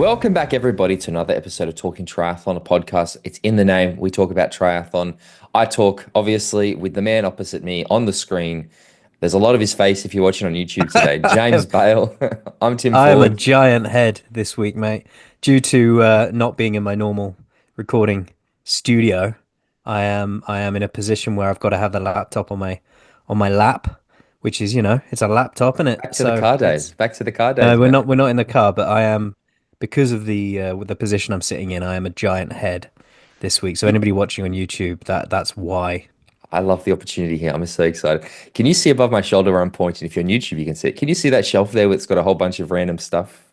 Welcome back, everybody, to another episode of Talking Triathlon, a podcast. It's in the name. We talk about triathlon. I talk, obviously, with the man opposite me on the screen. There's a lot of his face if you're watching on YouTube today. James Bale. I'm Tim I am a Ford. giant head this week, mate. Due to not being in my normal recording studio, I am in a position where I've got to have the laptop on my lap, which is, it's a laptop, isn't it? Back to the So car days. it's Back to the car no, days, we're mate. not in the car, but I am because of the with the position I'm sitting in, I am a giant head this week. So anybody watching on YouTube, that's why. I love the opportunity here. I'm so excited. Can you see above my shoulder where I'm pointing? If you're on YouTube, you can see it. Can you see that shelf there that's got a whole bunch of random stuff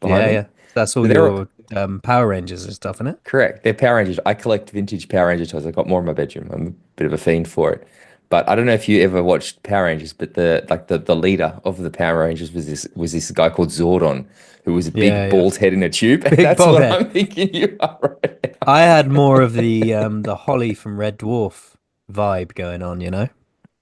behind Yeah, me? yeah. That's all They're your Power Rangers and stuff, isn't it? correct. They're Power Rangers. I collect vintage Power Ranger toys. I've got more in my bedroom. I'm a bit of a fiend for it. But I don't know if you ever watched Power Rangers, but the leader of the Power Rangers was this guy called Zordon, who was a Yeah, big yeah. bald head in a tube. And Big that's bald what head. I'm thinking you are right now. I had more of the Holly from Red Dwarf vibe going on, you know?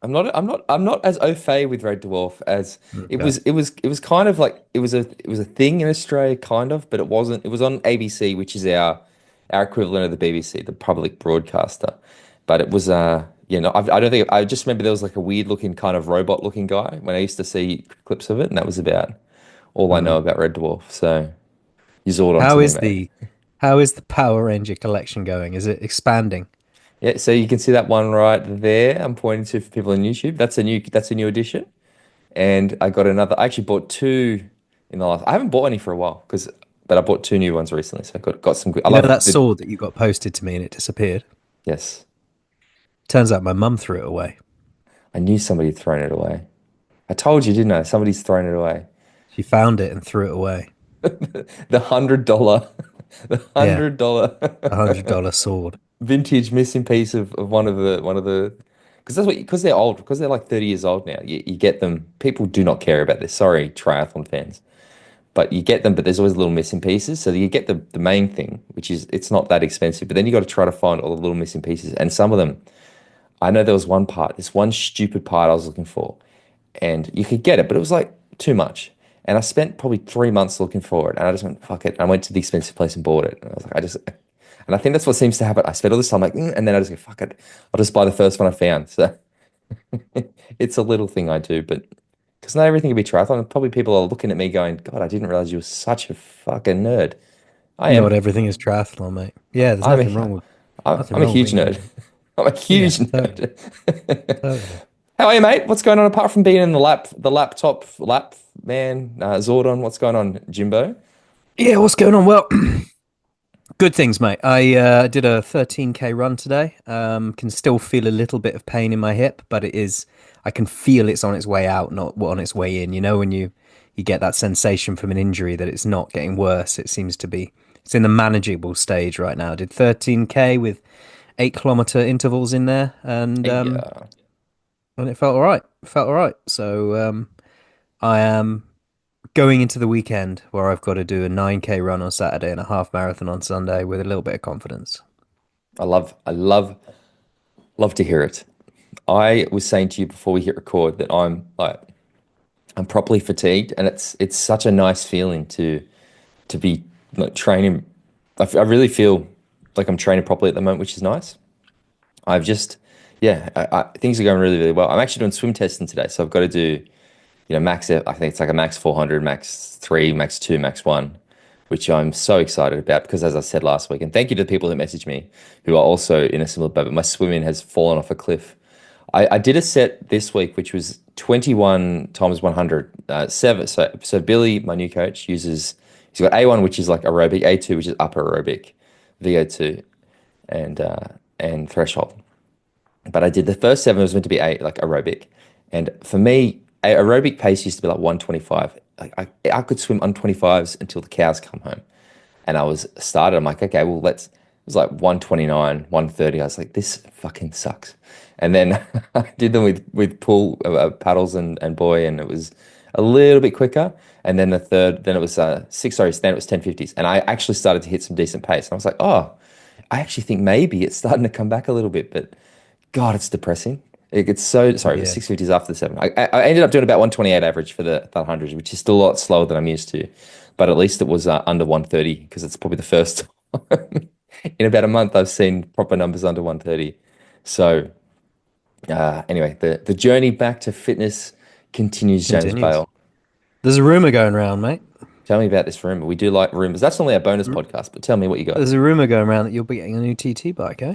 I'm not as au fait with Red Dwarf as it Okay. was it was kind of like it was a thing in Australia kind of, but it wasn't. It was on ABC, which is our equivalent of the BBC, the public broadcaster. But it was I don't think I just remember there was like a weird looking kind of robot looking guy when I used to see clips of it, and that was about all I know Mm. about Red Dwarf. So you Zord on to How me, is mate. the how is the Power Ranger collection going? Is it expanding? Yeah, so you can see that one right there. I'm pointing to for people on YouTube. That's a new addition. And I got another. I actually bought two in the last. I haven't bought any for a while but I bought two new ones recently. So I got some good. I You know love that the. sword that you got posted to me and it disappeared? Yes, Turns out my mum threw it away. I knew somebody had thrown it away. I told you, didn't I? Somebody's thrown it away. She found it and threw it away. The $100, the Yeah, $100 $100 sword. vintage missing piece of one of the because they're old because they're like 30 years old now. You get them. People do not care about this. Sorry, triathlon fans. But you get them, but there's always little missing pieces. So you get the main thing, which is it's not that expensive, but then you got to try to find all the little missing pieces. And some of them, I know there was one part, this one stupid part I was looking for, and you could get it, but it was like too much. And I spent probably 3 months looking for it, and I just went, fuck it. I went to the expensive place and bought it. And I was like, and I think that's what seems to happen. I spent all this time like, and then I just go, fuck it. I'll just buy the first one I found. So it's a little thing I do, but because not everything can be triathlon. Probably people are looking at me going, God, I didn't realize you were such a fucking nerd. I Not am. everything is triathlon, mate. Yeah, there's I'm nothing a, wrong with I'm nothing I'm a wrong with huge being a nerd. nerd. I'm a Yeah, huge totally, nerd. totally. How are you, mate? What's going on apart from being in the laptop lap man, Zordon? What's going on, Jimbo? Yeah, what's going on? Well, good things, mate. I did a 13K run today. Can still feel a little bit of pain in my hip, but I can feel it's on its way out, not on its way in. You know, when you get that sensation from an injury that it's not getting worse. It's in the manageable stage right now. I did 13K with 8 kilometer intervals in there, Hey, and it felt all right. It felt all right. So I am going into the weekend where I've got to do a 9K run on Saturday and a half marathon on Sunday with a little bit of confidence. I love to hear it. I was saying to you before we hit record that I'm properly fatigued, and it's such a nice feeling to be like training. I really feel like I'm training properly at the moment, which is nice. I've just, yeah, things are going really, really well. I'm actually doing swim testing today, so I've got to do, max. I think it's like a max 400, max 3, max 2, max 1, which I'm so excited about because, as I said last week, and thank you to the people who message me who are also in a similar boat, but my swimming has fallen off a cliff. I did a set this week, which was 21 times 100, seven. So Billy, my new coach, he's got A1, which is like aerobic, A2, which is upper aerobic, VO2, and threshold. But I did the first seven, it was meant to be like aerobic. And for me, aerobic pace used to be like 125. I could swim on 25s until the cows come home. And I was started, I'm like, okay, well, it was like 129, 130. I was like, this fucking sucks. And then I did them with pull paddles and buoy, and it was a little bit quicker. And then the third, then it was six, sorry, then it was 1050s. And I actually started to hit some decent pace. And I was like, oh, I actually think maybe it's starting to come back a little bit, but God, it's depressing. It gets so sorry, it was Yeah. 650s after the seven. I ended up doing about 128 average for the 100, which is still a lot slower than I'm used to. but at least it was under 130 because it's probably the first time in about a month I've seen proper numbers under 130. So anyway, the journey back to fitness continues, James Continues. Bale. There's a rumor going around, mate. Tell me about this rumor. We do like rumors. That's only our bonus podcast, but tell me what you got. There's a rumor going around that you'll be getting a new TT bike, eh?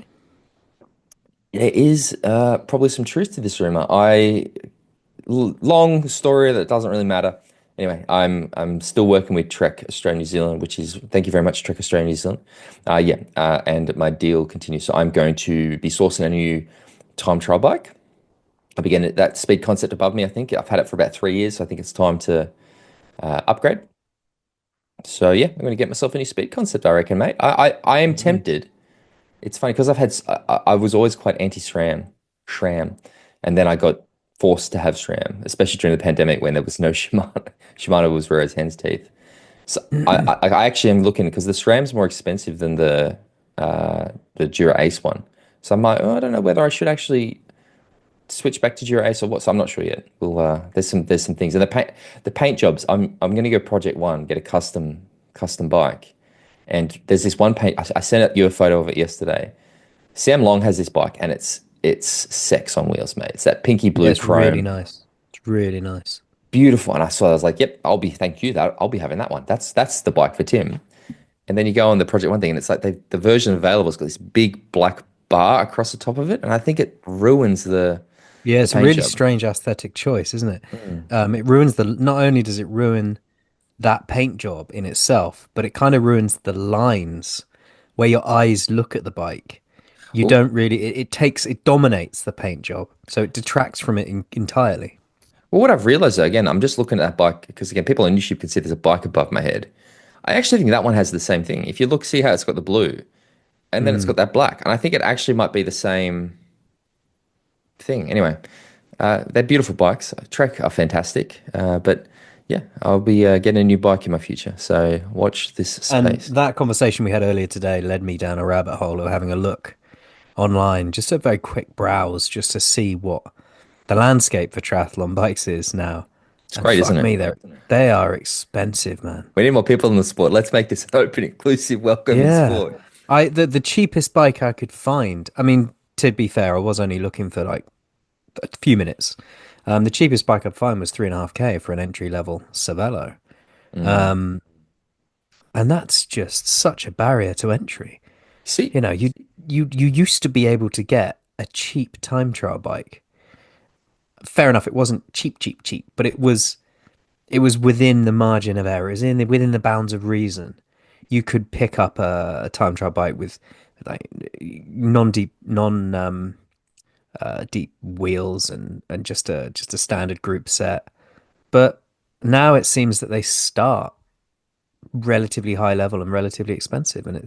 There is probably some truth to this rumor. Long story that doesn't really matter. Anyway, I'm still working with Trek Australia New Zealand, which is thank you very much, Trek Australia New Zealand. And my deal continues. So I'm going to be sourcing a new time trial bike. I began that speed concept above me. I think I've had it for about 3 years. So I think it's time to upgrade. So yeah, I'm going to get myself a new speed concept. I reckon, mate. I am tempted. It's funny because I was always quite SRAM, and then I got forced to have SRAM, especially during the pandemic when there was no Shimano. Shimano was rare as hen's teeth. So I actually am looking because the SRAM's more expensive than the Dura Ace one. So I'm like, oh, I don't know whether I should actually switch back to Dura Ace or what. So I'm not sure yet. We'll there's some things, and the paint jobs. I'm going to go Project One, get a custom bike. And there's this one paint. I sent you a photo of it yesterday. Sam Long has this bike, and it's sex on wheels, mate. It's that pinky blue Yeah, it's chrome. really nice. It's really nice. Beautiful. And I saw it, I was like, yep, thank you. I'll be having that one. That's the bike for Tim. And then you go on the Project One thing, and it's like the version available has got this big black bar across the top of it, and I think it ruins the Yeah, it's a paint really job. strange aesthetic choice, isn't it? It ruins not only does it ruin that paint job in itself, but it kind of ruins the lines where your eyes look at the bike. You Well, don't really, it dominates the paint job. So it detracts from it entirely. well, what I've realized though, again, I'm just looking at that bike because again, people on YouTube can see there's a bike above my head. I actually think that one has the same thing. If you look, see how it's got the blue, and then it's Mm. got that black, and I think it actually might be the same thing. Anyway, they're beautiful bikes. Trek are fantastic, but yeah, I'll be getting a new bike in my future. So watch this And space. that conversation we had earlier today led me down a rabbit hole of having a look online, just a very quick browse, just to see what the landscape for triathlon bikes is now. It's And great, isn't fuck it? me, they are expensive, man. We need more people in the sport. Let's make this an open, inclusive, welcoming Yeah. sport. The cheapest bike I could find, I mean, to be fair, I was only looking for like a few minutes. The cheapest bike I could find was 3.5K for an entry level Cervelo. Mm. Um, and that's just such a barrier to entry. See, You know, you used to be able to get a cheap time trial bike. Fair enough, it wasn't cheap, but it was within the margin of error, within the bounds of reason. You could pick up a time trial bike with like non deep wheels and just a standard group set. But now it seems that they start relatively high level and relatively expensive, and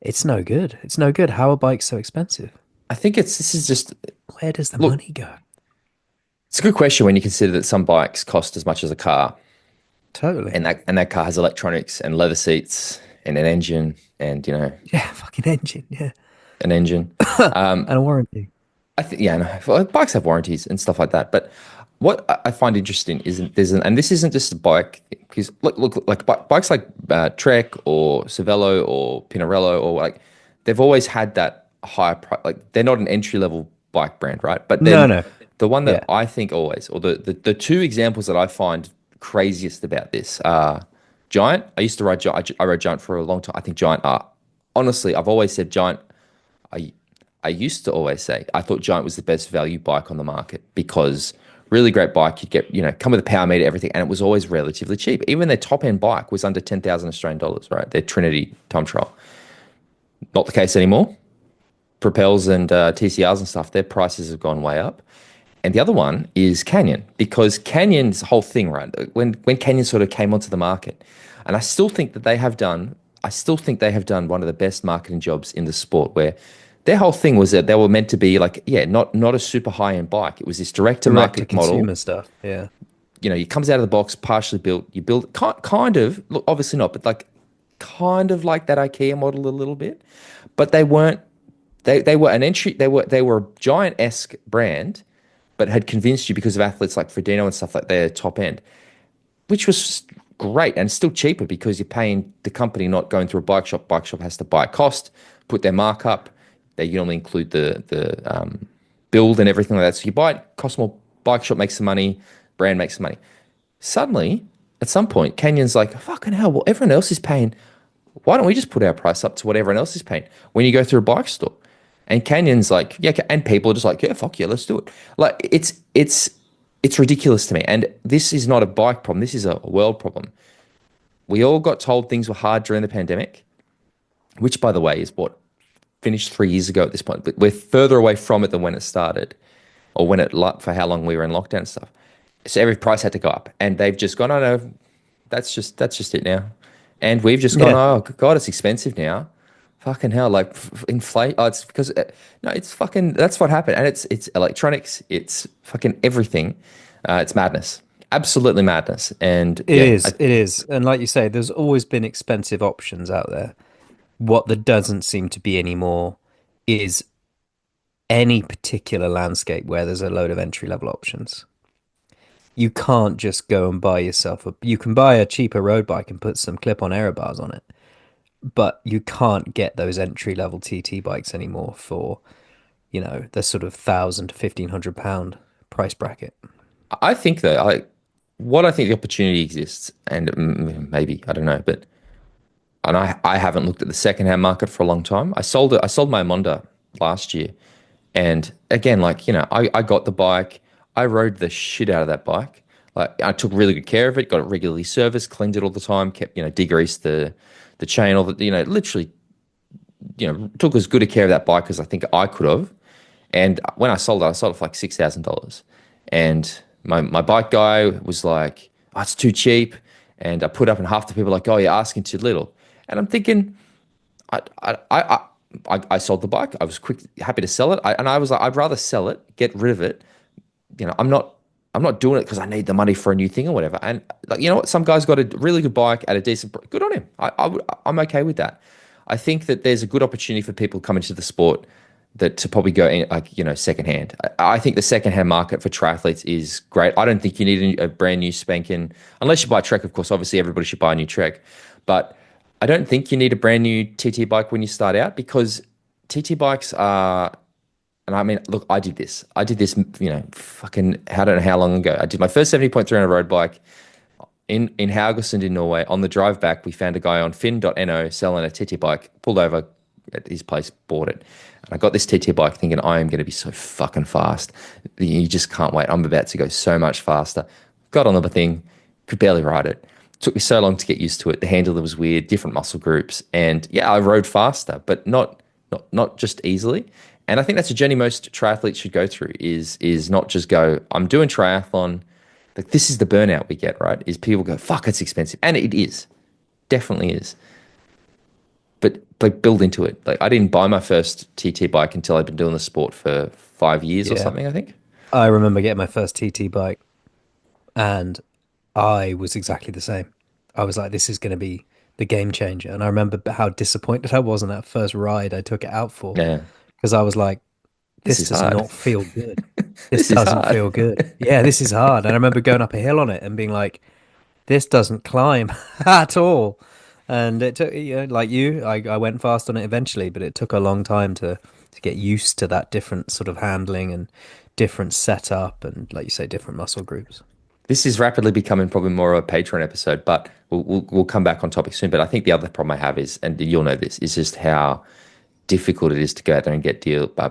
it's no good. It's no good. How are bikes so expensive? I think this is just Where does the look. money go? It's a good question when you consider that some bikes cost as much as a car, Totally. and that car has electronics and leather seats and an engine and Yeah, fucking engine. Yeah, an engine. Um, and a warranty. I think yeah, no, well, bikes have warranties and stuff like that. But what I find interesting isn't and this isn't just a bike because look like bikes like Trek or Cervelo or Pinarello or like they've always had that higher price. Like they're not an entry level bike brand, right? But No, then no. the one that Yeah. I think always, or the two examples that I find craziest about this are Giant. I used to ride Giant. I rode Giant for a long time. I think Giant are honestly. I've always said Giant. I I used to always say I thought Giant was the best value bike on the market because really great bike. You'd get, come with a power meter, everything, and it was always relatively cheap. Even their top end bike was under 10,000 Australian dollars, right? Their Trinity time trial. Not the case anymore. Propels and TCRs and stuff, their prices have gone way up. And the other one is Canyon, because Canyon's whole thing, right? When Canyon sort of came onto the market, and I still think they have done one of the best marketing jobs in the sport, where their whole thing was that they were meant to be like, yeah, not a super high end bike. It was this direct to Direct to market model. consumer stuff. Yeah. It comes out of the box, partially built. You build kind of, look, obviously not, but like kind of like that IKEA model a little bit. But they weren't. They were an entry. They were a Giant-esque brand, but had convinced you because of athletes like Frodeno and stuff like their top end, which was great, and it's still cheaper because you're paying the company, not going through a bike shop. Bike shop has to buy a cost, put their markup. They normally include the build and everything like that. So you buy it, costs more. Bike shop makes the money, brand makes the money. Suddenly, at some point, Canyon's like, fucking hell, well, everyone else is paying. Why don't we just put our price up to what everyone else is paying when you go through a bike store? And Canyon's like, yeah, and people are just like, yeah, fuck yeah, let's do it. Like it's ridiculous to me. And this is not a bike problem. This is a world problem. We all got told things were hard during the pandemic, which, by the way, is what finished 3 years ago at this point. But we're further away from it than when it started, or when it for how long we were in lockdown and stuff. So every price had to go up, and they've just gone, oh no, that's just it now. And we've just gone, oh God, it's expensive now. Fucking hell, like inflate. Oh, it's because no, it's fucking. That's what happened, and it's electronics. It's fucking everything. It's madness, absolutely madness. And it is. And like you say, there's always been expensive options out there. What there doesn't seem to be anymore is any particular landscape where there's a load of entry level options. You can't just go and buy yourself you can buy a cheaper road bike and put some clip-on aero bars on it, but you can't get those entry level TT bikes anymore for, the sort of £1,000 to £1,500 price bracket. I think though, what I think the opportunity exists, and maybe I don't know, but and I haven't looked at the secondhand market for a long time. I sold my Monda last year, and again, like I got the bike. I rode the shit out of that bike. Like I took really good care of it, got it regularly serviced, cleaned it all the time, kept, degreased the chain, all the, literally, took as good a care of that bike as I think I could have. And when I sold it for like $6,000. And my bike guy was like, oh, it's too cheap. And I put up, and half the people were like, oh, you're asking too little. And I'm thinking, I sold the bike. I was happy to sell it. And I was like, I'd rather sell it, get rid of it. I'm not doing it because I need the money for a new thing or whatever. And like, you know what? Some guy's got a really good bike at a decent price. Good on him. I'm okay with that. I think that there's a good opportunity for people coming to the sport to probably go in, like, secondhand. I think the secondhand market for triathletes is great. I don't think you need a brand new spanking, unless you buy a Trek, of course. Obviously, everybody should buy a new Trek. But I don't think you need a brand new TT bike when you start out, because TT bikes are. And I mean, look, I did this, fucking, I don't know how long ago. I did my first 70.3 on a road bike in Haugesund in Norway. On the drive back, we found a guy on Finn.no selling a TT bike, pulled over at his place, bought it. And I got this TT bike thinking, I am going to be so fucking fast. You just can't wait. I'm about to go so much faster. Got on the thing, could barely ride it. Took me so long to get used to it. The handle was weird, different muscle groups. And yeah, I rode faster, but not just easily. And I think that's a journey most triathletes should go through, is not just go, I'm doing triathlon. Like, this is the burnout we get, right? Is people go, fuck, it's expensive. And it is. Definitely is. But like, build into it. Like, I didn't buy my first TT bike until I'd been doing the sport for 5 years or something, I think. I remember getting my first TT bike, and I was exactly the same. I was like, this is going to be the game changer. And I remember how disappointed I was on that first ride I took it out for. Yeah. Because I was like, this does not feel good. This is doesn't hard. feel good. Yeah, this is hard. And I remember going up a hill on it and being like, this doesn't climb at all. And it took, like I went fast on it eventually, but it took a long time to get used to that different sort of handling and different setup and, like you say, different muscle groups. This is rapidly becoming probably more of a Patreon episode, but we'll come back on topic soon. But I think the other problem I have is, and you'll know this, is just how difficult it is to go out there and get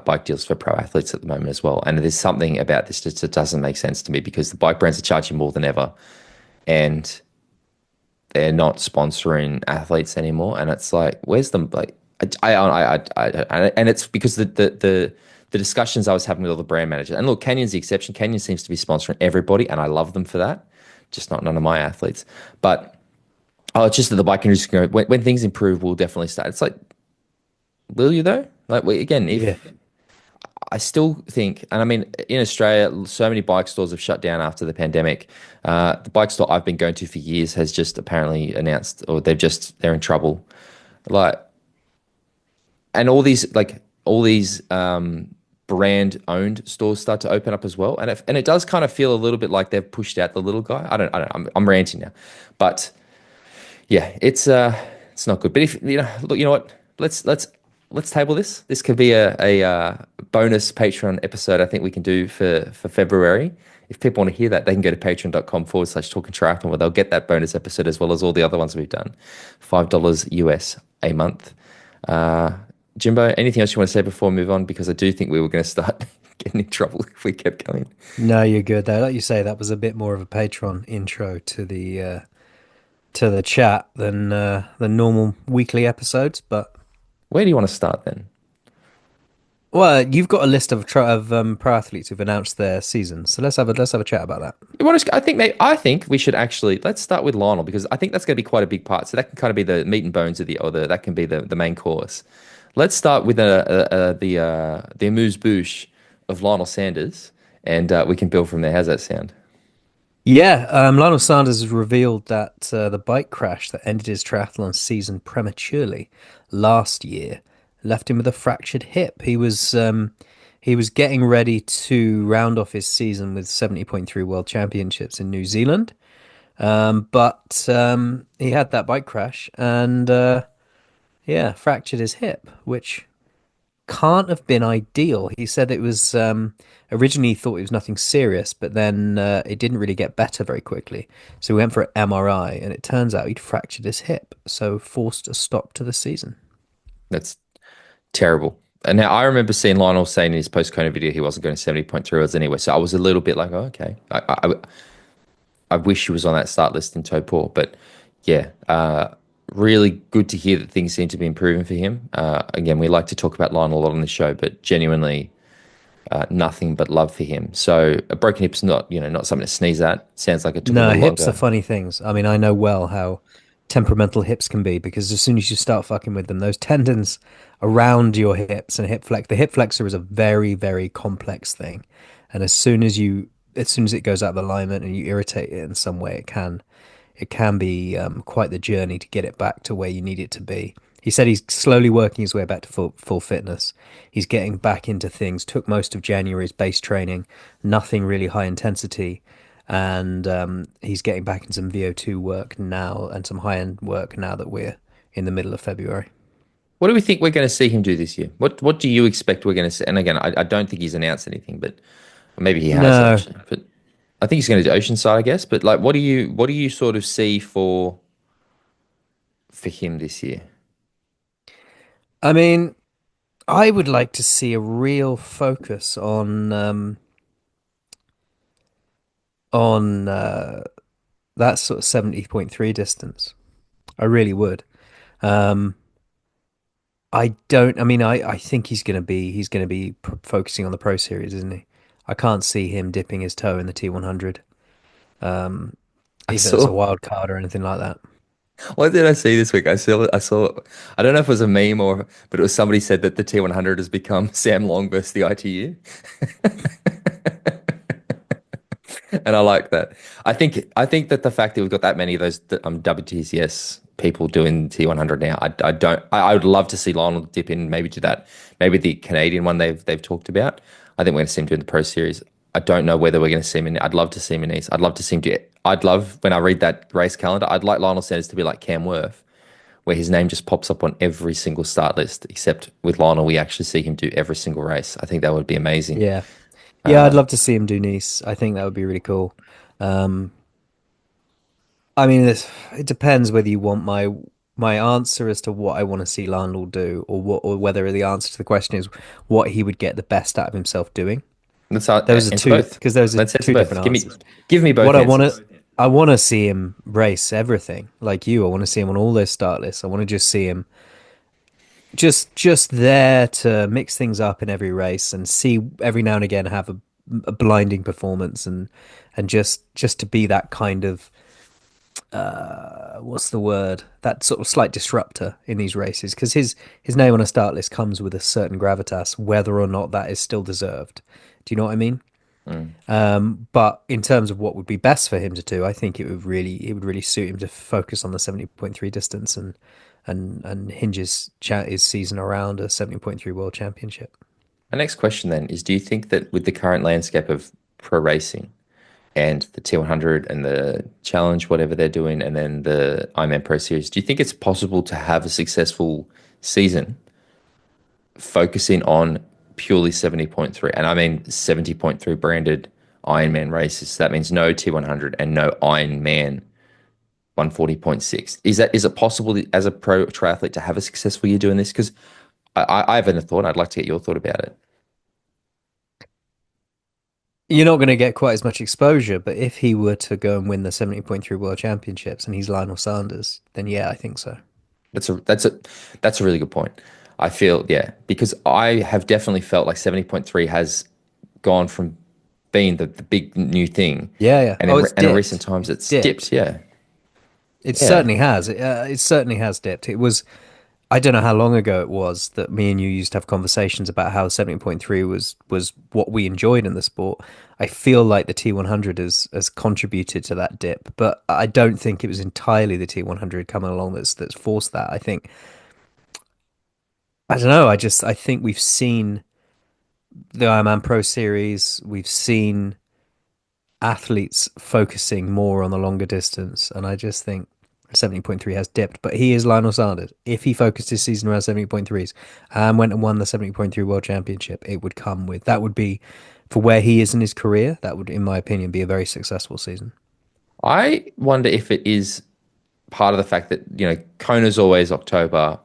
bike deals for pro athletes at the moment as well. And there's something about this that doesn't make sense to me, because the bike brands are charging more than ever, and they're not sponsoring athletes anymore. And it's like, where's the like? And it's because the discussions I was having with all the brand managers, and look, Canyon's the exception. Canyon seems to be sponsoring everybody, and I love them for that. Just not none of my athletes. But it's just that the bike industry, when things improve, we'll definitely start. It's like, will you though? Like, I still think, and I mean, in Australia, so many bike stores have shut down after the pandemic. The bike store I've been going to for years has just apparently announced, or they're in trouble. Like, and all these brand owned stores start to open up as well. And it does kind of feel a little bit like they've pushed out the little guy. I don't, I'm ranting now, but yeah, it's not good. But if you know, look, you know what? Let's table this. This could be a bonus Patreon episode. I think we can do for February. If people want to hear that, they can go to patreon.com/talking triathlon where they'll get that bonus episode as well as all the other ones we've done. $5 US a month. Jimbo, anything else you want to say before we move on? Because I do think we were going to start getting in trouble if we kept going. No, you're good though. Like you say, that was a bit more of a Patreon intro to the chat than the normal weekly episodes. But Where do you want to start then? well, you've got a list of pro athletes who've announced their seasons, so let's have a chat about that. You want to, I think we should actually let's start with Lionel because I think that's going to be quite a big part. So that can kind of be the meat and bones of that can be the main course. Let's start with the amuse bouche of Lionel Sanders, and we can build from there. How's that sound? Yeah, Lionel Sanders has revealed that the bike crash that ended his triathlon season prematurely last year left him with a fractured hip. He was getting ready to round off his season with 70.3 World Championships in New Zealand, but he had that bike crash and yeah, fractured his hip, which can't have been ideal. He said it was originally he thought it was nothing serious, but then it didn't really get better very quickly. So we went for an MRI, and it turns out he'd fractured his hip, so forced a stop to the season. That's terrible. And now I remember seeing Lionel saying in his post-Kona video he wasn't going to 70.3 hours anyway. So I was a little bit like, oh, okay. I wish he was on that start list in Taupō, but yeah, really good to hear that things seem to be improving for him. Again, we like to talk about Lionel a lot on the show, but genuinely nothing but love for him. So a broken hip's not something to sneeze at. Sounds like it took a No, little hips longer. are funny things. I mean, I know well how temperamental hips can be because as soon as you start fucking with them, those tendons around your hips and the hip flexor is a very, very complex thing. And as soon as it goes out of alignment and you irritate it in some way, it can be quite the journey to get it back to where you need it to be. He said he's slowly working his way back to full fitness. He's getting back into things. Took most of January's base training, nothing really high intensity, and he's getting back in some VO2 work now and some high end work now that we're in the middle of February. What do we think we're going to see him do this year? What do you expect we're going to see? And again, I don't think he's announced anything, but maybe he has No, actually. But I think he's going to do Oceanside, I guess. But like, what do you sort of see for him this year? I mean, I would like to see a real focus on that sort of 70.3 distance. I really would. Um, I don't. I mean, I think he's gonna be focusing on the Pro Series, isn't he? I can't see him dipping his toe in the T100, um, I even as a saw. wild card or anything like that. What did I see this week? I saw. I don't know if it was a meme but it was somebody said that the T100 has become Sam Long versus the ITU. And I like that. I think that the fact that we've got that many of those WTCS people doing T100 now, I would love to see Lionel dip in, maybe do that, maybe the Canadian one they've talked about. I think we're going to see him doing the Pro Series. I don't know whether we're going to see him in. I'd love to see him in East. I'd love to see him do. I'd love when I read that race calendar. I'd like Lionel Sanders to be like Cam Worth, where his name just pops up on every single start list. Except with Lionel, we actually see him do every single race. I think that would be amazing. Yeah, yeah, I'd love to see him do Nice. I think that would be really cool. Um, I mean, it depends whether you want my answer as to what I want to see Lionel do, or whether the answer to the question is what he would get the best out of himself doing. Let's Those are answer two both. because those are Let's answer two both. different answers. Give me both What answers. I want to see him race everything like you. I want to see him on all those start lists. I want to just see him just there to mix things up in every race and see every now and again have a blinding performance and just to be that kind of what's the word, that sort of slight disruptor in these races because his name on a start list comes with a certain gravitas whether or not that is still deserved. Do you know what I mean? Mm. But in terms of what would be best for him to do, I think it would really suit him to focus on the 70.3 distance and hinge his season around a 70.3 World Championship. My next question then is, do you think that with the current landscape of pro racing and the T100 and the challenge, whatever they're doing, and then the Ironman Pro Series, do you think it's possible to have a successful season focusing on purely 70.3? And I mean 70.3 branded Ironman races. That means no T100 and no Ironman 140.6. Is it possible as a pro triathlete to have a successful year doing this? Because I haven't a thought. I'd like to get your thought about it. You're not going to get quite as much exposure, but if he were to go and win the 70.3 World Championships and he's Lionel Sanders, then yeah, I think so. That's a really good point. I feel, yeah, because I have definitely felt like 70.3 has gone from being the big new thing, Yeah, yeah. and Oh, it's in dipped. recent times It's it's dipped. dipped. Yeah, It yeah. certainly has. It certainly has dipped. It was, I don't know how long ago it was that me and you used to have conversations about how 70.3 was what we enjoyed in the sport. I feel like the T100 has contributed to that dip, but I don't think it was entirely the T100 coming along that's forced that. I don't know. I think we've seen the Ironman Pro Series. We've seen athletes focusing more on the longer distance, and I just think 70.3 has dipped. But he is Lionel Sanders. If he focused his season around 70.3s and went and won the 70.3 World Championship, it would come with that would be for where he is in his career. That would, in my opinion, be a very successful season. I wonder if it is part of the fact that Kona's always October,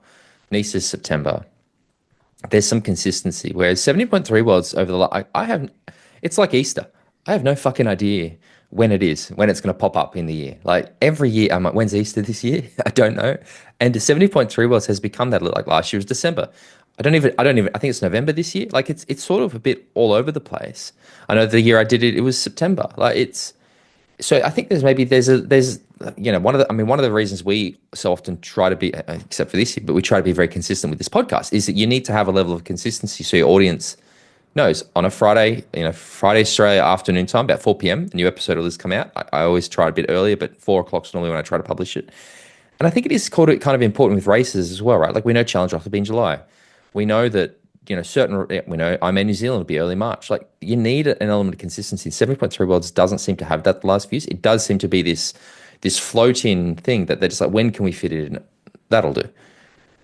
Nice is September. There's some consistency. Whereas 70.3 worlds over the I have, it's like Easter. I have no fucking idea when when it's going to pop up in the year. Like every year, I'm like, when's Easter this year? I don't know. And the 70.3 worlds has become that. Like last year was December. I think it's November this year. Like it's sort of a bit all over the place. I know the year I did it, it was September. Like so I think there's one of the reasons we so often try to be, except for this year, but we try to be very consistent with this podcast, is that you need to have a level of consistency so your audience knows on a Friday, Friday Australia afternoon time, about 4 p.m. a new episode will just come out. I always try a bit earlier, but 4 o'clock is normally when I try to publish it. And I think it is kind of important with races as well, right? Like we know Challenge Roth will be in July. We know that, we know Ironman New Zealand will be early March. Like you need an element of consistency. 70.3 Worlds doesn't seem to have that the last few years. It does seem to be this floating thing that they're just like, when can we fit it in? That'll do.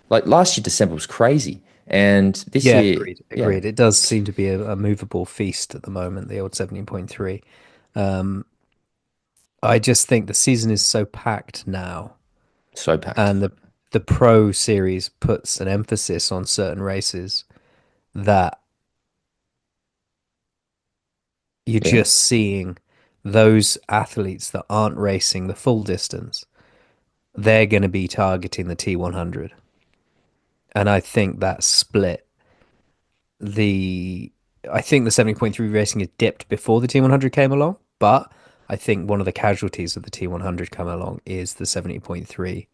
Like last year, December was crazy. And this Yeah, year, agreed. yeah, Agreed. It does seem to be a movable feast at the moment, the old 17.3. Um, I just think the season is so packed now, so packed. and the pro series puts an emphasis on certain races that you're Yeah. just seeing those athletes that aren't racing the full distance. They're going to be targeting the T100. And I think that split the I think the 70.3 racing is dipped before the T100 came along, but I think one of the casualties of the T100 coming along is the 70.3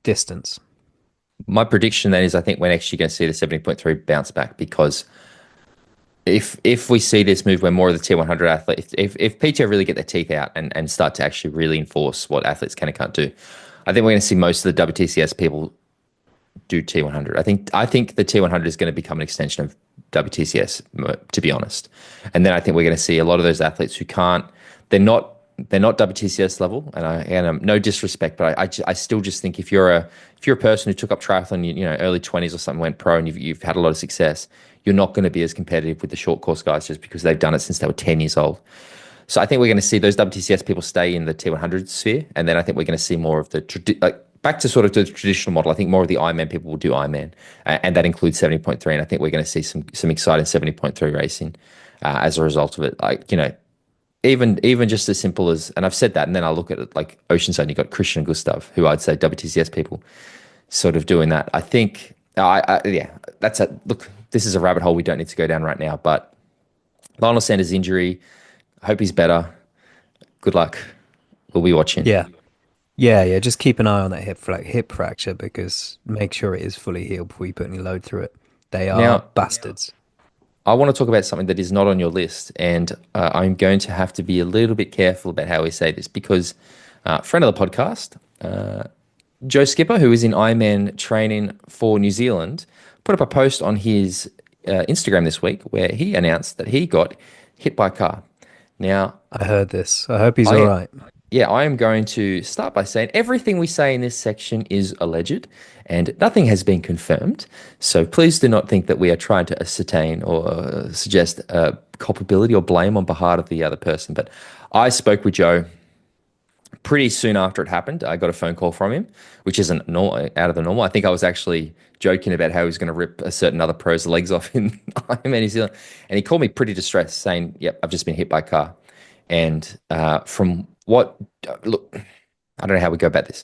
distance. My prediction then is I think we're actually going to see the 70.3 bounce back because if we see this move where more of the tier 100 athletes, if PTO really get their teeth out and start to actually really enforce what athletes can and can't do, I think we're going to see most of the WTCS people do T100. I think the T100 is going to become an extension of WTCS, to be honest. And then I think we're going to see a lot of those athletes who can't, they're not WTCS level. And no disrespect, but I still just think if you're a person who took up triathlon, early 20s or something, went pro, and you've had a lot of success, you're not going to be as competitive with the short course guys just because they've done it since they were 10 years old. So I think we're going to see those WTCS people stay in the T100 sphere, and then I think we're going to see more of back to sort of the traditional model. I think more of the Ironman people will do Ironman, and that includes 70.3. And I think we're going to see some exciting 70.3 racing as a result of it. Like even just as simple as, and I've said that, and then I look at it like Oceanside. You got Christian and Gustav, who I'd say WTCS people, sort of doing that. I think, yeah, that's a look. This is a rabbit hole we don't need to go down right now. But Lionel Sanders' injury, I hope he's better. Good luck. We'll be watching. Yeah. Yeah, yeah. Just keep an eye on that hip fracture because make sure it is fully healed before you put any load through it. They are Now, bastards. I want to talk about something that is not on your list, and I'm going to have to be a little bit careful about how we say this because friend of the podcast, Joe Skipper, who is in Ironman training for New Zealand, put up a post on his Instagram this week where he announced that he got hit by a car. Now, I heard this. I hope he's all I right. yeah, I am going to start by saying everything we say in this section is alleged and nothing has been confirmed. So please do not think that we are trying to ascertain or suggest culpability or blame on behalf of the other person. But I spoke with Joe pretty soon after it happened. I got a phone call from him, which isn't out of the normal. I think I was actually joking about how he was going to rip a certain other pro's legs off in Ironman New Zealand. And he called me pretty distressed saying, yep, I've just been hit by a car. And from what, look, I don't know how we go about this.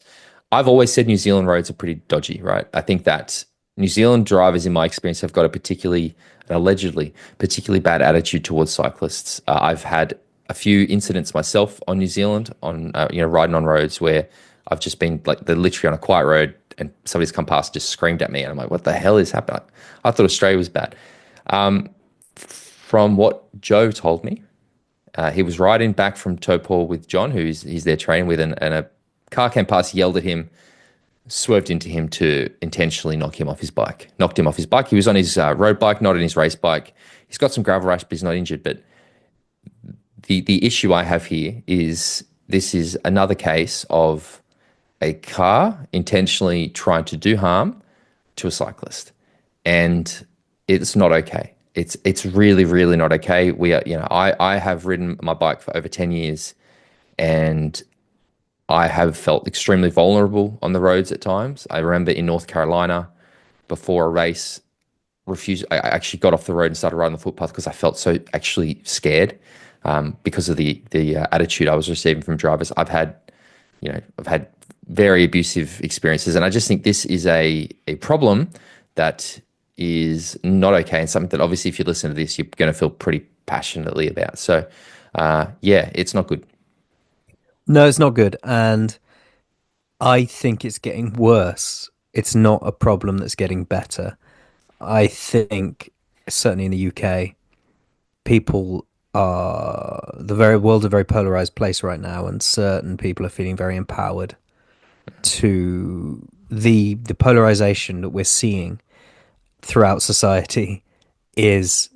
I've always said New Zealand roads are pretty dodgy, right? I think that New Zealand drivers, in my experience, have got a allegedly, particularly bad attitude towards cyclists. I've had a few incidents myself on New Zealand on, riding on roads where I've just been like, they're literally on a quiet road and somebody's come past, just screamed at me. And I'm like, what the hell is happening? I thought Australia was bad. From what Joe told me, he was riding back from Taupō with John, he's there training with, and a car came past, yelled at him, swerved into him to intentionally knock him off his bike. Knocked him off his bike. He was on his road bike, not on his race bike. He's got some gravel rash, but he's not injured. But the issue I have here is this is another case of a car intentionally trying to do harm to a cyclist, and it's not okay. It's really, really not okay. I have ridden my bike for over 10 years, and I have felt extremely vulnerable on the roads at times. I remember in North Carolina before a race, I actually got off the road and started riding the footpath because I felt so actually scared because of the attitude I was receiving from drivers. I've had very abusive experiences, and I just think this is a problem that is not okay, and something that obviously if you listen to this, you're going to feel pretty passionately about. So, it's not good. No, it's not good. And I think it's getting worse. It's not a problem that's getting better. I think, certainly in the UK, the world's a very polarized place right now, and certain people are feeling very empowered to the polarization that we're seeing throughout society is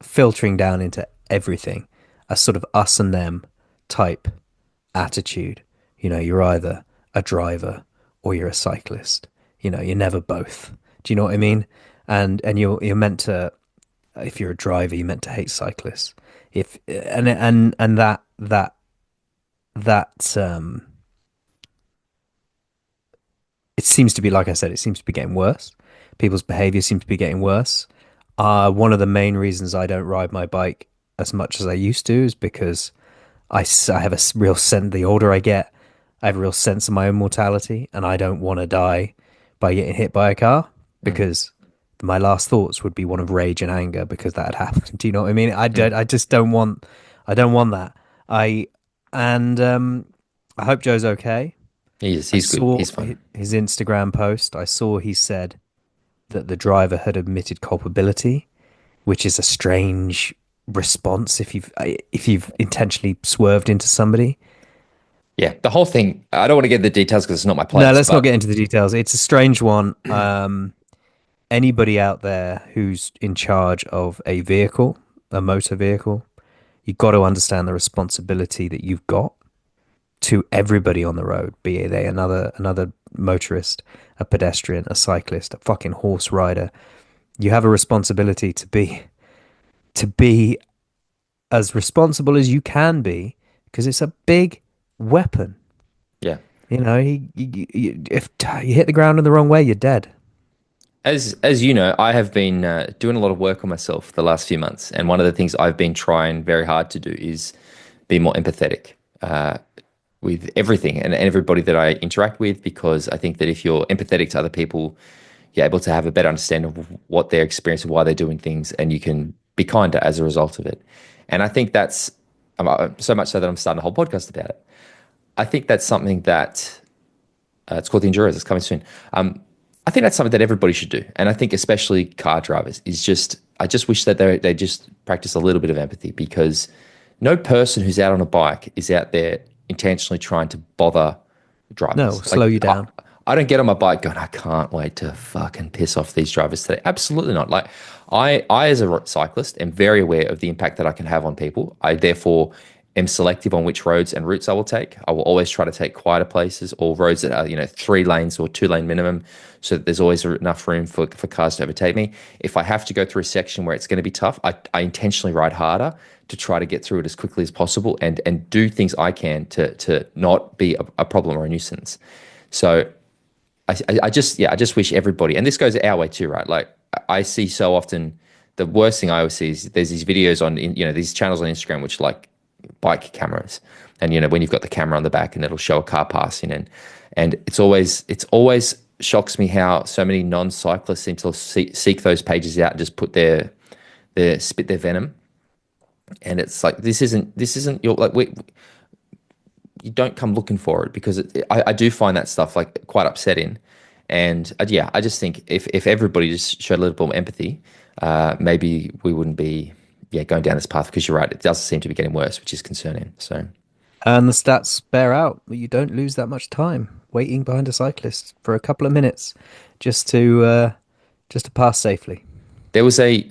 filtering down into everything, a sort of us and them type attitude. You're either a driver or you're a cyclist. You're never both. Do you know what I mean? And you're meant to, if you're a driver, you're meant to hate cyclists. It seems to be, like I said, it seems to be getting worse. People's behavior seems to be getting worse. One of the main reasons I don't ride my bike as much as I used to is because I have a real sense, the older I get, I have a real sense of my own mortality, and I don't want to die by getting hit by a car because my last thoughts would be one of rage and anger because that had happened. Do you know what I mean? I just don't want that. I hope Joe's okay. He's good. He's fine. His Instagram post. I saw he said that the driver had admitted culpability, which is a strange response if you've intentionally swerved into somebody. Yeah, the whole thing. I don't want to get the details because it's not my place. No, let's not get into the details. It's a strange one. Anybody out there who's in charge of a vehicle, a motor vehicle, you've got to understand the responsibility that you've got to everybody on the road, be they another motorist, a pedestrian, a cyclist, a fucking horse rider. You have a responsibility to be as responsible as you can be, because it's a big weapon. Yeah. If you hit the ground in the wrong way, you're dead. As you know, I have been doing a lot of work on myself the last few months, and one of the things I've been trying very hard to do is be more empathetic with everything and everybody that I interact with, because I think that if you're empathetic to other people, you're able to have a better understanding of what they're experiencing, why they're doing things, and you can be kinder as a result of it. And I think that's so much so that I'm starting a whole podcast about it. I think that's something that it's called the Endurers. It's coming soon. I think that's something that everybody should do, and I think especially car drivers I just wish that they just practice a little bit of empathy, because no person who's out on a bike is out there intentionally trying to bother drivers. No, slow you down. I don't get on my bike going, I can't wait to fucking piss off these drivers today. Absolutely not. Like I as a cyclist am very aware of the impact that I can have on people. I therefore am selective on which roads and routes I will take. I will always try to take quieter places or roads that are, 3 lanes or 2 lane minimum, so that there's always enough room for cars to overtake me. If I have to go through a section where it's going to be tough, I intentionally ride harder to try to get through it as quickly as possible and do things I can to not be a problem or a nuisance. So I just wish everybody, and this goes our way too, right? Like I see so often, the worst thing I always see is there's these videos on, these channels on Instagram, which like bike cameras, and when you've got the camera on the back and it'll show a car passing, and it's always shocks me how so many non-cyclists seem to seek those pages out and just put their spit their venom, and it's like this isn't your like you don't come looking for it, because I do find that stuff like quite upsetting. And yeah, I just think if everybody just showed a little more empathy, maybe we wouldn't be going down this path, because you're right, it does seem to be getting worse, which is concerning. So, And the stats bear out that you don't lose that much time waiting behind a cyclist for a couple of minutes just to pass safely. there was a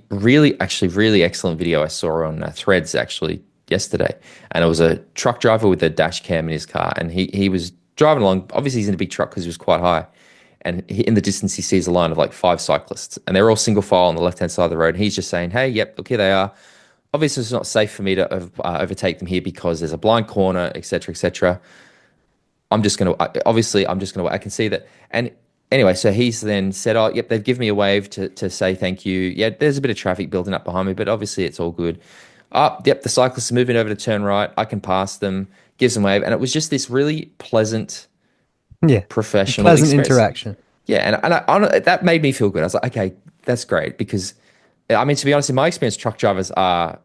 actually really excellent video I saw on Threads actually yesterday, and it was a truck driver with a dash cam in his car, and he was driving along. Obviously, he's in a big truck because he was quite high, and in the distance he sees a line of like 5 cyclists, and they're all single file on the left hand side of the road. And he's just saying, "Hey, yep, look, here they are. Obviously, it's not safe for me to overtake them here because there's a blind corner, etc., etc. I'm just gonna, I can see that." And anyway, so he's then said, "Oh, yep, they've given me a wave to say thank you. Yeah, there's a bit of traffic building up behind me, but obviously it's all good. Oh, yep, the cyclists are moving over to turn right. I can pass them." Gives them a wave, and it was just this really pleasant, Yeah. professional Pleasant experience. interaction. Yeah, that made me feel good. I was like, okay, that's great, because I mean, to be honest, in my experience, truck drivers are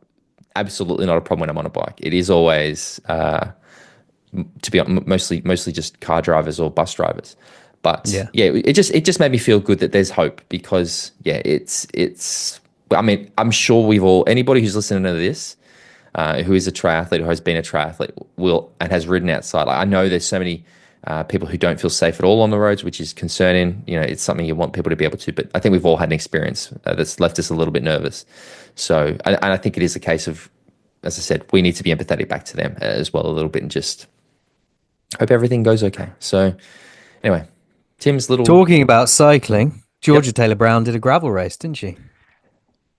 absolutely not a problem when I'm on a bike. It is always to be mostly just car drivers or bus drivers. But Yeah. yeah, it just made me feel good that there's hope, because yeah, it's. I mean, I'm sure we've all, anybody who's listening to this, who is a triathlete or has been a triathlete will and has ridden outside. Like, I know there's so many people who don't feel safe at all on the roads, which is concerning. It's something you want people to be able to, but I think we've all had an experience that's left us a little bit nervous. So, and I think it is a case of, as I said, we need to be empathetic back to them as well a little bit, and just hope everything goes okay. So, anyway, Tim's little Talking about cycling, yep Georgia Taylor Brown did a gravel race, didn't she?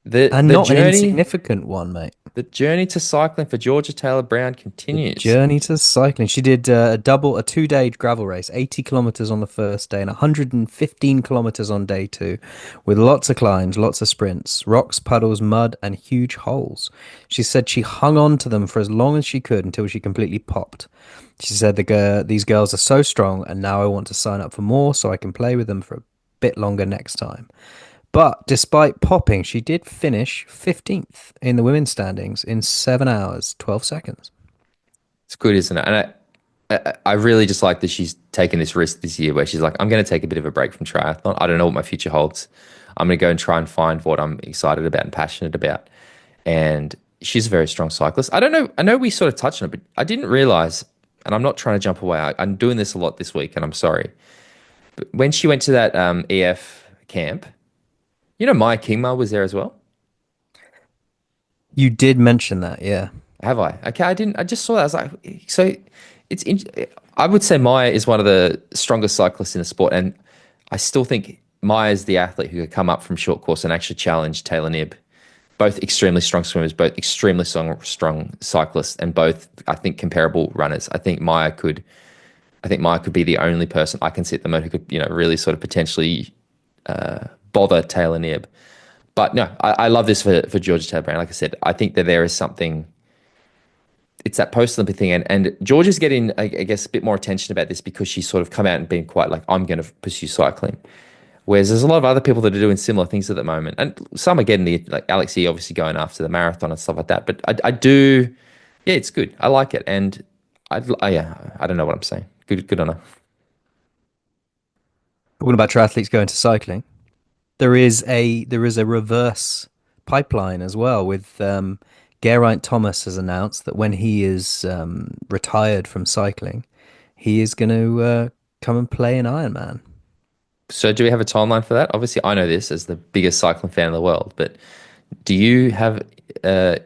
the And the not an journey insignificant one, mate. the journey to cycling for Georgia Taylor Brown The continues. journey to cycling. She did a 2-day gravel race, 80 kilometers on the first day and 115 kilometers on day two, with lots of climbs, lots of sprints, rocks, puddles, mud, and huge holes. She said she hung on to them for as long as she could until she completely popped. She said these girls are so strong, and now I want to sign up for more so I can play with them for a bit longer next time. But despite popping, she did finish 15th in the women's standings in 7 hours, 12 seconds. It's good, isn't it? And I really just like that she's taken this risk this year, where she's like, I'm going to take a bit of a break from triathlon. I don't know what my future holds. I'm going to go and try and find what I'm excited about and passionate about. And she's a very strong cyclist. I don't know. I know we sort of touched on it, but I didn't realize, and I'm not trying to jump away. I'm doing this a lot this week, and I'm sorry. But when she went to that EF camp, Maya Kingma was there as well. You did mention that, yeah. Have I? Okay, I didn't. I just saw that. I was like, so it's. I would say Maya is one of the strongest cyclists in the sport, and I still think Maya is the athlete who could come up from short course and actually challenge Taylor Knibb. Both extremely strong swimmers, both extremely strong cyclists, and both, I think, comparable runners. I think Maya could. I think Maya could be the only person I can see at the moment who could, really sort of potentially bother Taylor Knibb. But no, I love this for Georgia Taylor Brown. Like I said, I think that there is something. It's that post-Olympic thing, and Georgia's getting, I guess, a bit more attention about this because she's sort of come out and been quite like, I'm going to pursue cycling. Whereas there's a lot of other people that are doing similar things at the moment, and some are getting like Alex E obviously going after the marathon and stuff like that. But I do, yeah, it's good. I like it, and yeah, I don't know what I'm saying. Good on her. Talking about triathletes going to cycling, there is a reverse pipeline as well with Geraint Thomas has announced that when he is retired from cycling, he is going to come and play in Ironman. So do we have a timeline for that? Obviously, I know this as the biggest cycling fan in the world, but do you have, do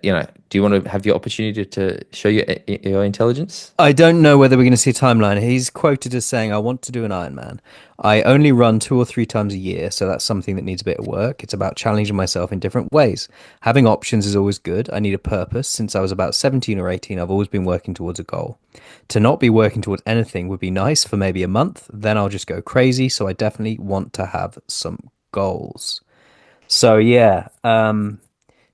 you want to have the opportunity to show your intelligence? I don't know whether we're going to see a timeline. He's quoted as saying, I want to do an Ironman. I only run 2 or 3 times a year, so that's something that needs a bit of work. It's about challenging myself in different ways. Having options is always good. I need a purpose. Since I was about 17 or 18, I've always been working towards a goal. To not be working towards anything would be nice for maybe a month, then I'll just go crazy. So I definitely want to have some goals. So yeah,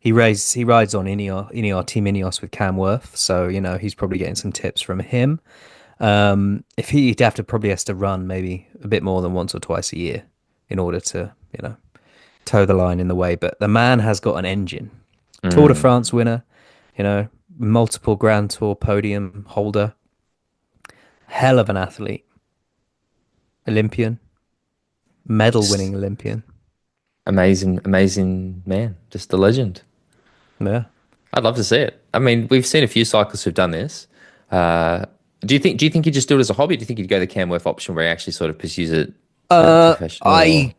he rides on Ineos Team Ineos with Cam Worth, so he's probably getting some tips from him. If he'd have to probably has to run maybe a bit more than once or twice a year in order to toe the line in the way. But the man has got an engine. Tour de France winner, multiple Grand Tour podium holder, hell of an athlete, Olympian, medal winning Olympian. Amazing, amazing man, just a legend. Yeah. I'd love to see it. I mean, we've seen a few cyclists who've done this. Do you think he'd just do it as a hobby? Do you think he'd go the Camworth option where he actually sort of pursues it professionally? I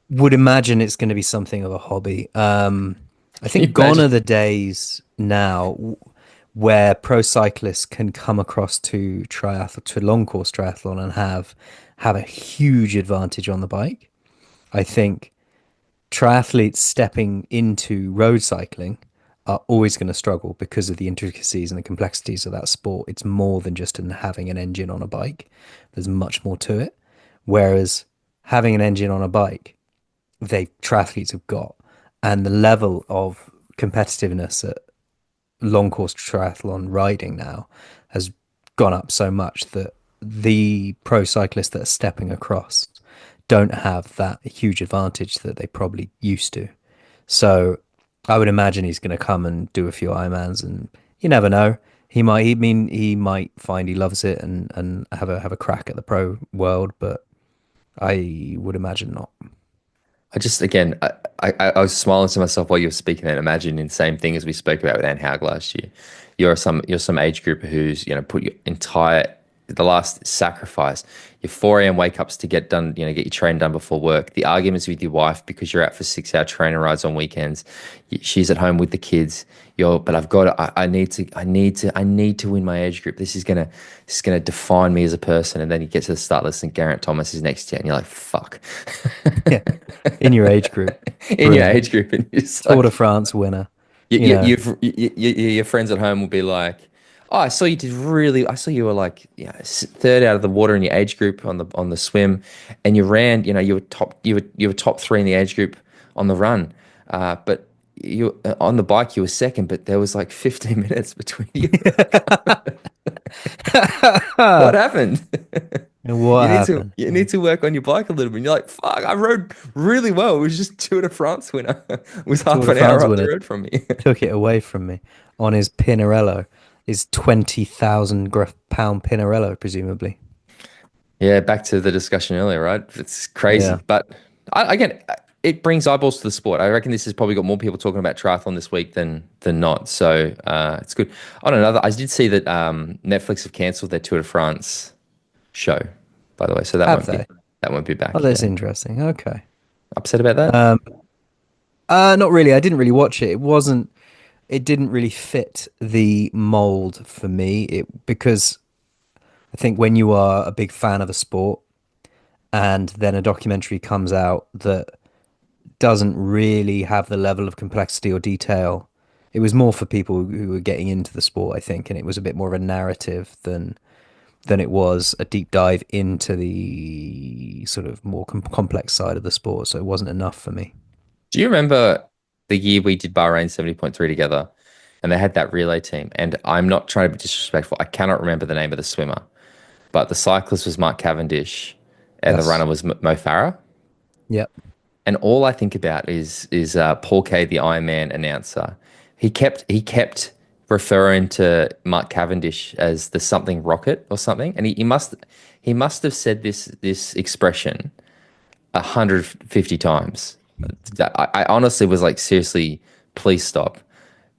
would imagine it's going to be something of a hobby. I think gone are the days now where pro cyclists can come across to long course triathlon and have a huge advantage on the bike. I think triathletes stepping into road cycling are always going to struggle because of the intricacies and the complexities of that sport. It's more than just having an engine on a bike. There's much more to it. Whereas having an engine on a bike, triathletes have got, and the level of competitiveness at long course triathlon riding now has gone up so much that the pro cyclists that are stepping across don't have that huge advantage that they probably used to. So I would imagine he's going to come and do a few Ironmans, and you never know. He might find he loves it and have a crack at the pro world, but I would imagine not. I was smiling to myself while you were speaking and imagining the same thing as we spoke about with Anne Haug last year. You're some age group who's put the last sacrifice, your 4 a.m. wake ups to get done, get your training done before work, the arguments with your wife because you're out for 6-hour training rides on weekends, she's at home with the kids. But I've got to, I need to win my age group. This is gonna define me as a person. And then you get to the start list and Geraint Thomas is next to you, and you're like, fuck. Yeah, in your age group, in your age group, and you're just Tour de France winner. Your friends at home will be like, oh, I saw you were like third out of the water in your age group on the swim, and you ran. You were top 3 in the age group on the run, but you on the bike you were second. But there was like 15 minutes between you. What happened? You need to work on your bike a little bit. And you're like, fuck, I rode really well. It was just Tour de France winner. It was half an hour up the road from me. Took it away from me on his Pinarello. Is 20,000 pound Pinarello, presumably. Yeah, back to the discussion earlier, right? It's crazy. Yeah. But again, it brings eyeballs to the sport. I reckon this has probably got more people talking about triathlon this week than not. So it's good. On another, I did see that Netflix have cancelled their Tour de France show, by the way. So that won't be back. Oh, that's interesting. Okay. Upset about that? Not really. I didn't really watch it. It didn't really fit the mold for me because I think when you are a big fan of a sport and then a documentary comes out that doesn't really have the level of complexity or detail, it was more for people who were getting into the sport, I think, and it was a bit more of a narrative than it was a deep dive into the sort of more complex side of the sport. So it wasn't enough for me. Do you remember the year we did Bahrain 70.3 together and they had that relay team? And I'm not trying to be disrespectful. I cannot remember the name of the swimmer, but the cyclist was Mark Cavendish and the runner was Mo Farah. Yep. And all I think about is Paul Kay, the Ironman announcer. He kept referring to Mark Cavendish as the something rocket or something. And he must have said this expression 150 times. I honestly was like, seriously, please stop.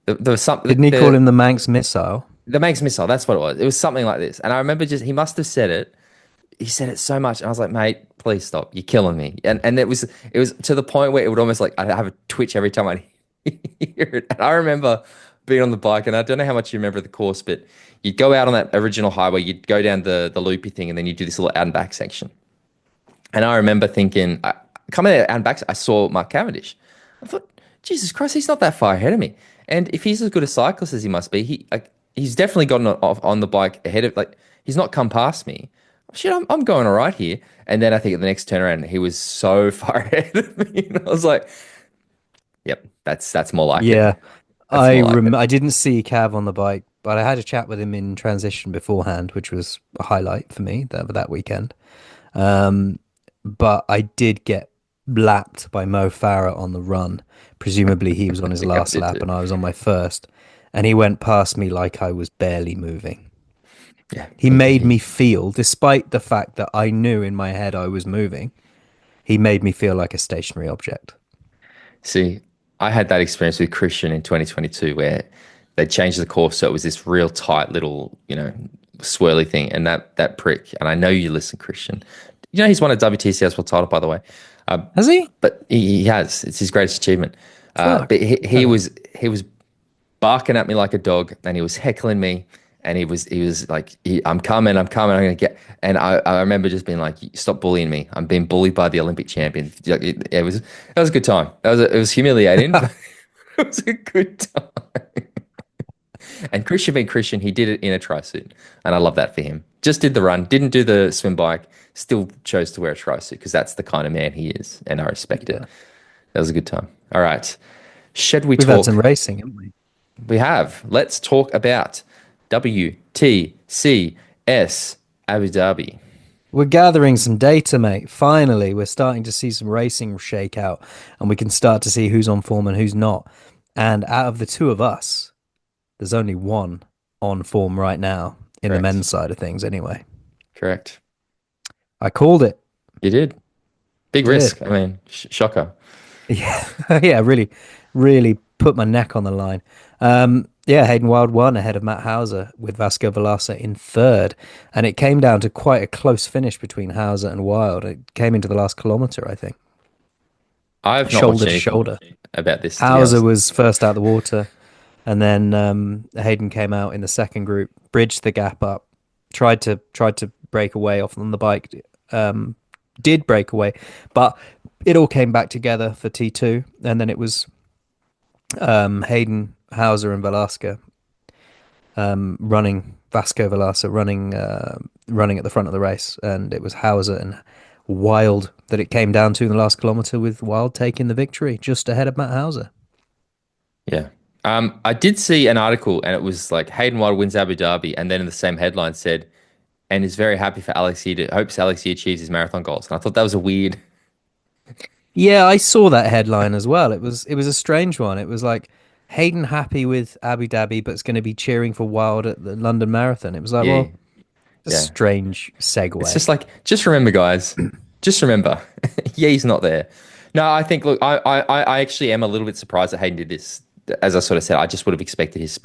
Didn't he call him the Manx missile? The Manx missile, that's what it was. It was something like this. And I remember he must have said it he said it so much, and I was like, mate, please stop. You're killing me. And it was to the point where it would almost like I'd have a twitch every time I hear it. And I remember being on the bike, and I don't know how much you remember the course, but you'd go out on that original highway, you'd go down the loopy thing, and then you'd do this little out and back section. And I remember thinking, coming out and back, I saw Mark Cavendish. I thought, Jesus Christ, he's not that far ahead of me. And if he's as good a cyclist as he must be, he's definitely gotten off on the bike ahead of, like, he's not come past me. Shit, I'm going all right here. And then I think at the next turnaround, he was so far ahead of me. And I was like, yep, that's more like it. Yeah, That's more like it. I didn't see Cav on the bike, but I had a chat with him in transition beforehand, which was a highlight for me that weekend. Um, but I did get lapped by Mo Farah on the run. Presumably he was on I his think I last did lap too. and I was on my first, and he went past me like I was barely moving. Yeah. He made me feel, despite the fact that I knew in my head I was moving, he made me feel like a stationary object. See, I had that experience with Christian in 2022 where they changed the course so it was this real tight little, swirly thing, and that prick. And I know you listen, Christian. He's won a WTCS world title, by the way. Has he? But he has. It's his greatest achievement. Fuck. But he was barking at me like a dog, and he was heckling me, and he was like, I'm coming, I'm coming, I'm gonna get. And I remember just being like, stop bullying me. I'm being bullied by the Olympic champion. Like, it was a good time. It was humiliating, but it was a good time. And Christian being Christian, he did it in a tri-suit, and I love that for him. Just did the run, didn't do the swim bike, still chose to wear a tri-suit because that's the kind of man he is, and I respect it. Yeah. That was a good time. All right. Should we We've had some talk? racing, haven't we? We have. Let's talk about WTCS Abu Dhabi. We're gathering some data, mate. Finally, we're starting to see some racing shake out, and we can start to see who's on form and who's not. And out of the two of us, there's only one on form right now in the Correct. men's side of things, anyway. Correct. I called it. You did. Big Did. risk. I mean, shocker. Yeah, yeah, really, really put my neck on the line. Yeah, Hayden Wilde won ahead of Matt Hauser with Vasco Valasa in third, and it came down to quite a close finish between Hauser and Wilde. It came into the last kilometre, I think, I've not watched shoulder to anything shoulder. about this, to be Hauser honest. was first out the water, and then Hayden came out in the second group, bridged the gap up, tried to break away off on the bike, did break away, but it all came back together for T2, and then it was Hayden, Hauser, and Velasquez running. Vasco Velasquez running at the front of the race, and it was Hauser and Wilde that it came down to in the last kilometre, with Wilde taking the victory just ahead of Matt Hauser. Yeah. I did see an article, and it was like Hayden Wilde wins Abu Dhabi, and then in the same headline said, and is very happy for Alex Yee, hopes Alex Yee achieves his marathon goals. And I thought that was a weird. Yeah, I saw that headline as well. It was a strange one. It was like Hayden happy with Abu Dhabi, but it's going to be cheering for Wilde at the London Marathon. It was like, Yeah. well, a Yeah. strange It's segue. just like, just remember, guys, just remember, yeah, he's not there. No, I think, look, I actually am a little bit surprised that Hayden did this. As I sort of said, I just would have expected his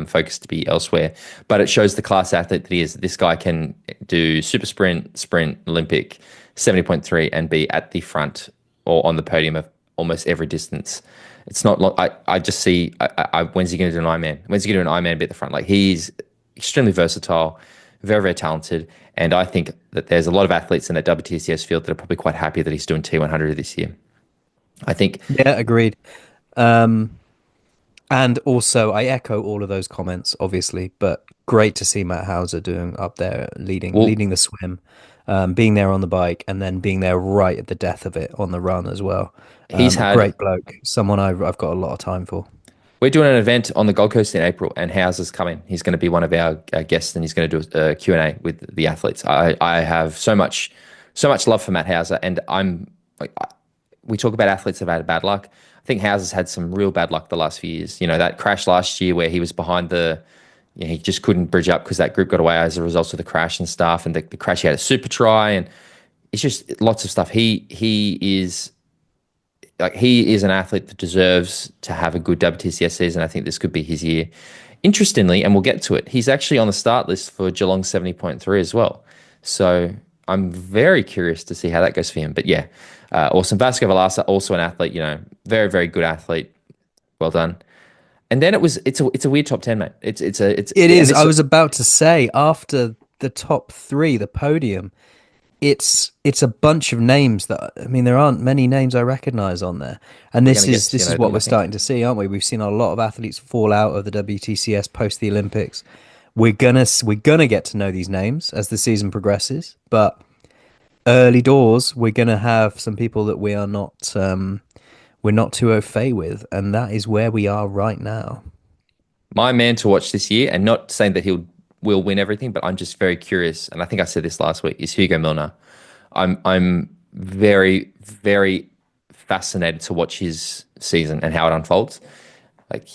focus to be elsewhere. But it shows the class athlete that he is. This guy can do super sprint, Olympic, 70.3, and be at the front or on the podium of almost every distance. It's not like I just see, when's he going to do an Ironman? When's he going to do an Ironman and be at the front? Like, he's extremely versatile, very, very talented. And I think that there's a lot of athletes in that WTCS field that are probably quite happy that he's doing T100 this year. I think, Yeah, agreed. Um, and also, I echo all of those comments, obviously, but great to see Matt Hauser doing up there, leading well, leading the swim, being there on the bike, and then being there right at the death of it on the run as well. he's A had, great bloke, someone I've got a lot of time for. we're doing an event on the Gold Coast in April, and Hauser's coming. He's going to be one of our guests, and he's going to do a Q&A with the athletes. I have so much love for Matt Hauser, and I'm like, we talk about athletes that have had bad luck. I think Hauser's had some real bad luck the last few years. That crash last year where he was behind he just couldn't bridge up because that group got away as a result of the crash and stuff. And the crash, he had a super try, and it's just lots of stuff. He is an athlete that deserves to have a good WTCS season. I think this could be his year. Interestingly, and we'll get to it, he's actually on the start list for Geelong 70.3 as well. So I'm very curious to see how that goes for him. But yeah, awesome. Vasco Velasa, also an athlete, very, very good athlete. Well done. And then it's a weird top 10, mate. It And is. I this was about to say after the top three, the podium, it's a bunch of names that I mean there aren't many names I recognize on there. And we're this gonna get is to this is know what them, I we're think. starting to see, aren't we? We've seen a lot of athletes fall out of the WTCS post the Olympics. We're gonna get to know these names as the season progresses, but early doors we're gonna have some people that we're not too au fait with, and that is where we are right now. My man to watch this year, and not saying that will win everything, but I'm just very curious, and I think I said this last week, is Hugo Milner. I'm very, very fascinated to watch his season and how it unfolds. Like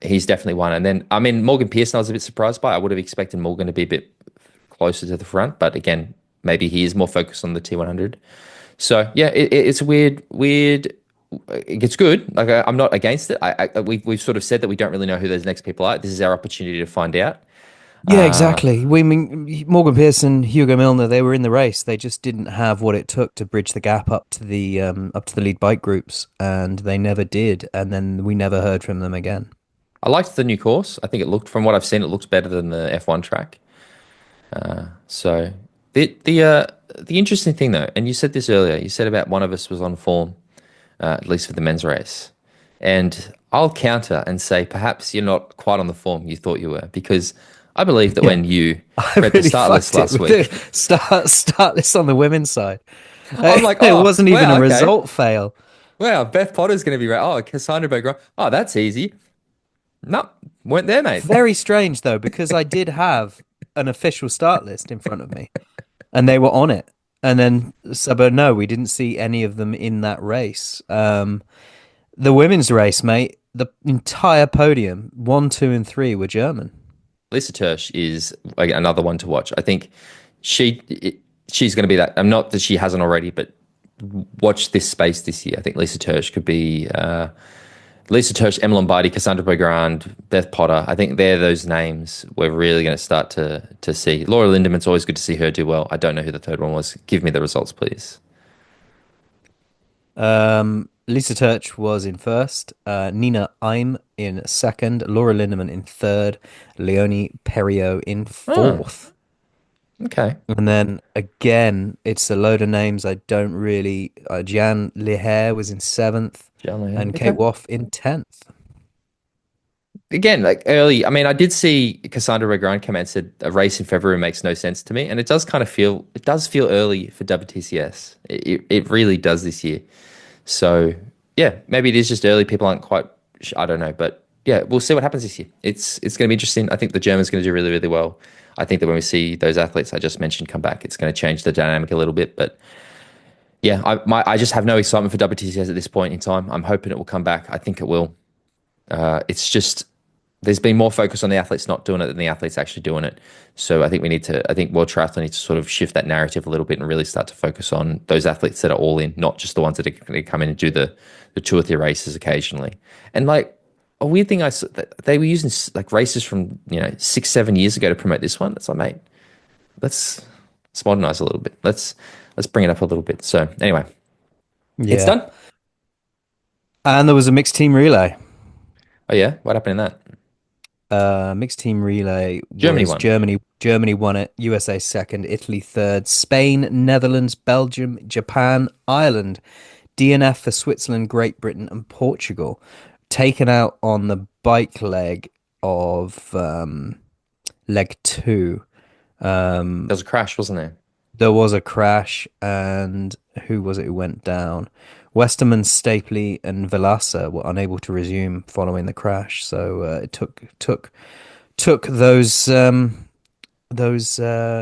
he's definitely one. And then I mean Morgan Pearson I was a bit surprised by. I would have expected Morgan to be a bit closer to the front, but again, maybe he is more focused on the T100. So yeah, it's a weird. It's good. Like I'm not against it. We've sort of said that we don't really know who those next people are. This is our opportunity to find out. Yeah, exactly. We mean Morgan Pearson, Hugo Milner, they were in the race. They just didn't have what it took to bridge the gap up to the lead bike groups, and they never did. And then we never heard from them again. I liked the new course. I think from what I've seen, it looks better than the F1 track. So the interesting thing though, and you said this earlier, you said about one of us was on form, at least for the men's race. And I'll counter and say perhaps you're not quite on the form you thought you were, because I believe that Yeah, when you I read the really start list fucked it last with the week, start list on the women's side. I'm like, It oh, wasn't even a wow, okay. result fail. Wow, Beth Potter's going to be right. Oh, Cassandra Bergeron. Oh, that's easy. No, weren't there, mate. Very strange though, because I did have an official start list in front of me, and they were on it. And then, so, but no, we didn't see any of them in that race. The women's race, mate, the entire podium, one, two, and three were German. Lisa Tersch is like another one to watch. I think she she's going to be that. I'm not that she hasn't already, but watch this space this year. I think Lisa Tersch could be Lisa Tersch, Emma Lombardi, Cassandra Beaugrand, Beth Potter. I think they're those names we're really going to start to see. Laura Lindeman's always good to see her do well. I don't know who the third one was. Give me the results, please. Lisa Turch was in first, Nina Im in second, Laura Lindemann in third, Leonie Perriot in Oh, fourth. okay. And then again, it's a load of names I don't really. Jan Leher was in seventh, John and Kate Okay. Woff in 10th. Again, like early, I mean, I did see Cassandra Bergeron come out and said a race in February makes no sense to me, and it does feel early for WTCS. It really does this year. So yeah, maybe it is just early. People aren't quite, I don't know, but yeah, we'll see what happens this year. It's going to be interesting. I think the Germans going to do really, really well. I think that when we see those athletes I just mentioned come back, it's going to change the dynamic a little bit. But yeah, I just have no excitement for WTCS at this point in time. I'm hoping it will come back. I think it will. It's just there's been more focus on the athletes not doing it than the athletes actually doing it. So I think World Triathlon needs to sort of shift that narrative a little bit and really start to focus on those athletes that are all in, not just the ones that are going to come in and do the two or three races occasionally. And like a weird thing that they were using like races from 6, 7 years ago to promote this one. It's like, mate, let's modernize a little bit. Let's bring it up a little bit. So anyway, it's Yeah. done. And there was a mixed team relay. Oh yeah, what happened in that? Mixed team relay Germany was won. Germany won it, USA second, Italy third, Spain, Netherlands, Belgium, Japan, Ireland, DNF for Switzerland, Great Britain, and Portugal. Taken out on the bike leg of leg two. There was a crash, wasn't there? There was a crash, and who was it who went down? Westerman, Stapley, and Velasa were unable to resume following the crash. So it took those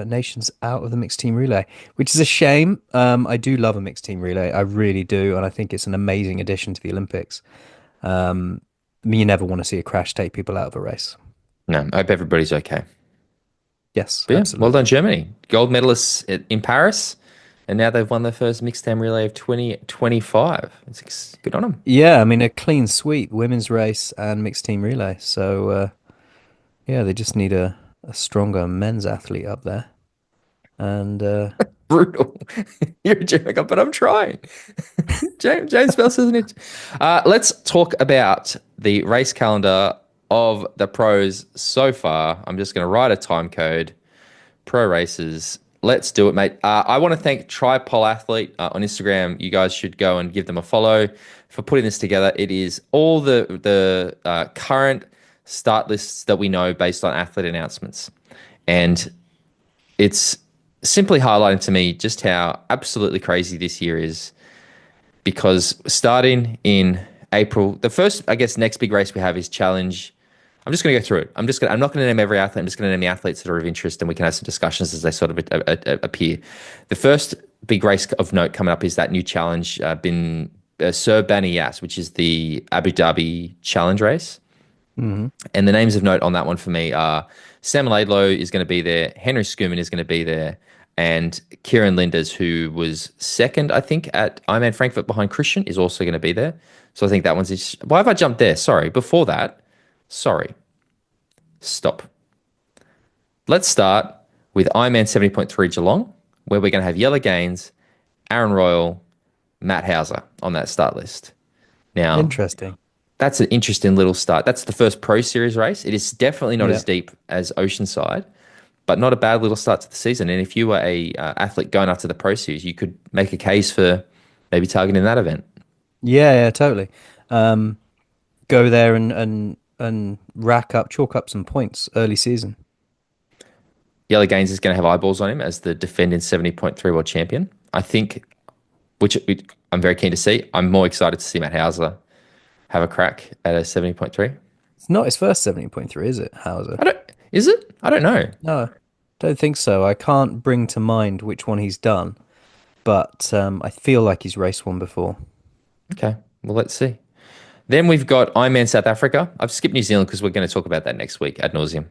nations out of the mixed team relay, which is a shame. I do love a mixed team relay, I really do, and I think it's an amazing addition to the Olympics. I mean, you never want to see a crash take people out of a race. No, I hope everybody's okay. Yes, But yeah, well done, absolutely. Germany. Gold medalists in Paris, and now they've won their first mixed team relay of 2025. It's good on them. Yeah, I mean a clean sweep, women's race and mixed team relay. So yeah, they just need a stronger men's athlete up there. And Brutal. You're a gym guy, but I'm trying. James Bell says an inch. Let's talk about the race calendar of the pros so far. I'm just going to write a time code. Pro races. Let's do it, mate. I want to thank Tripol Athlete on Instagram. You guys should go and give them a follow for putting this together. It is all the current start lists that we know based on athlete announcements, and it's simply highlighting to me just how absolutely crazy this year is. Because starting in April, the first, I guess, next big race we have is Challenge. I'm just going to go through it. I'm not going to name every athlete. I'm just going to name the athletes that are of interest, and we can have some discussions as they sort of appear. The first big race of note coming up is that new challenge, Sir Baniyas, which is the Abu Dhabi challenge race. mhm. And the names of note on that one for me are Sam Laidlow is going to be there, Henry Schoeman is going to be there, and Kieran Linders, who was second, I think, at Ironman Frankfurt behind Christian, is also going to be there. So I think that one's... Why have I jumped there? Sorry. Before that, sorry. Stop. Let's start with Ironman 70.3 Geelong, where we're going to have Yella Gaines, Aaron Royal, Matt Hauser on that start list. Now, Interesting. that's an interesting little start. That's the first Pro Series race. It is definitely not Yeah. as deep as Oceanside, but not a bad little start to the season. And if you were a athlete going up to the Pro Series, you could make a case for maybe targeting that event. Yeah, totally. Um, Go there and chalk up some points early season. Yella Gaines is going to have eyeballs on him as the defending 70.3 world champion. I think, which I'm very keen to see. I'm more excited to see Matt Hauser have a crack at a 70.3. It's not his first 70.3, is it, Hauser? Is it? I don't know. No, don't think so. I can't bring to mind which one he's done, but I feel like he's raced one before. Okay, well, let's see. Then we've got Ironman South Africa. I've skipped New Zealand because we're going to talk about that next week ad nauseum.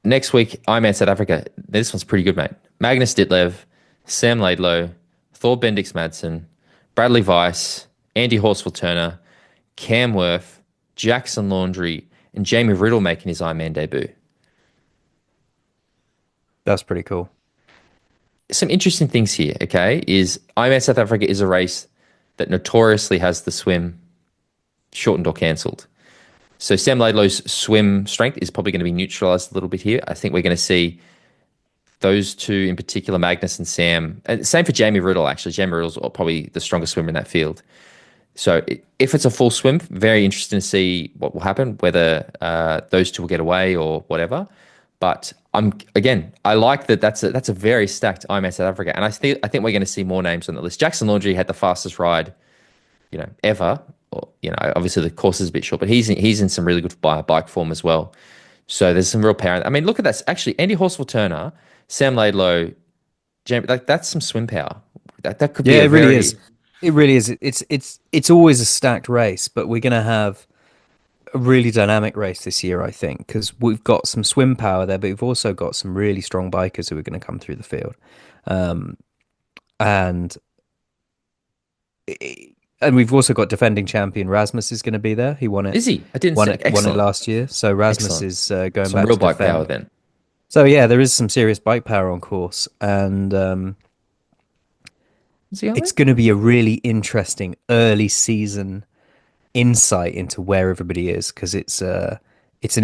Next week, Ironman South Africa. This one's pretty good, mate. Magnus Ditlev, Sam Laidlow, Thor Bendix Madsen, Bradley Weiss, Andy Horsfall Turner, Cam Worth, Jackson Laundry, and Jamie Riddle making his Ironman debut. That's pretty cool. Some interesting things here, okay, is Ironman South Africa is a race that notoriously has the swim shortened or cancelled. So Sam Laidlow's swim strength is probably going to be neutralised a little bit here. I think we're going to see those two in particular, Magnus and Sam. And same for Jamie Riddle, actually. Jamie Riddle's probably the strongest swimmer in that field. So if it's a full swim, very interesting to see what will happen, whether those two will get away or whatever. But I like that. That's a very stacked Ironman South Africa, and I think we're going to see more names on the list. Jackson Laundry had the fastest ride, ever. Or, obviously the course is a bit short, but he's in some really good bike form as well. So there's some real power. I mean, look at that. Actually, Andy Horsfall Turner, Sam Laidlow, that's some swim power. That could be. Yeah, it really is. It really is. It's always a stacked race, but we're going to have a really dynamic race this year, I think, because we've got some swim power there, but we've also got some really strong bikers who are going to come through the field. Um, and and we've also got defending champion Rasmus is going to be there. He won it. Is he? I didn't won see. it Excellent. last year. So Rasmus Excellent. is going Some back real to bike defend. power then. So yeah, there is some serious bike power on course, and Is he on it's there? going to be a really interesting early season insight into where everybody is, because it's an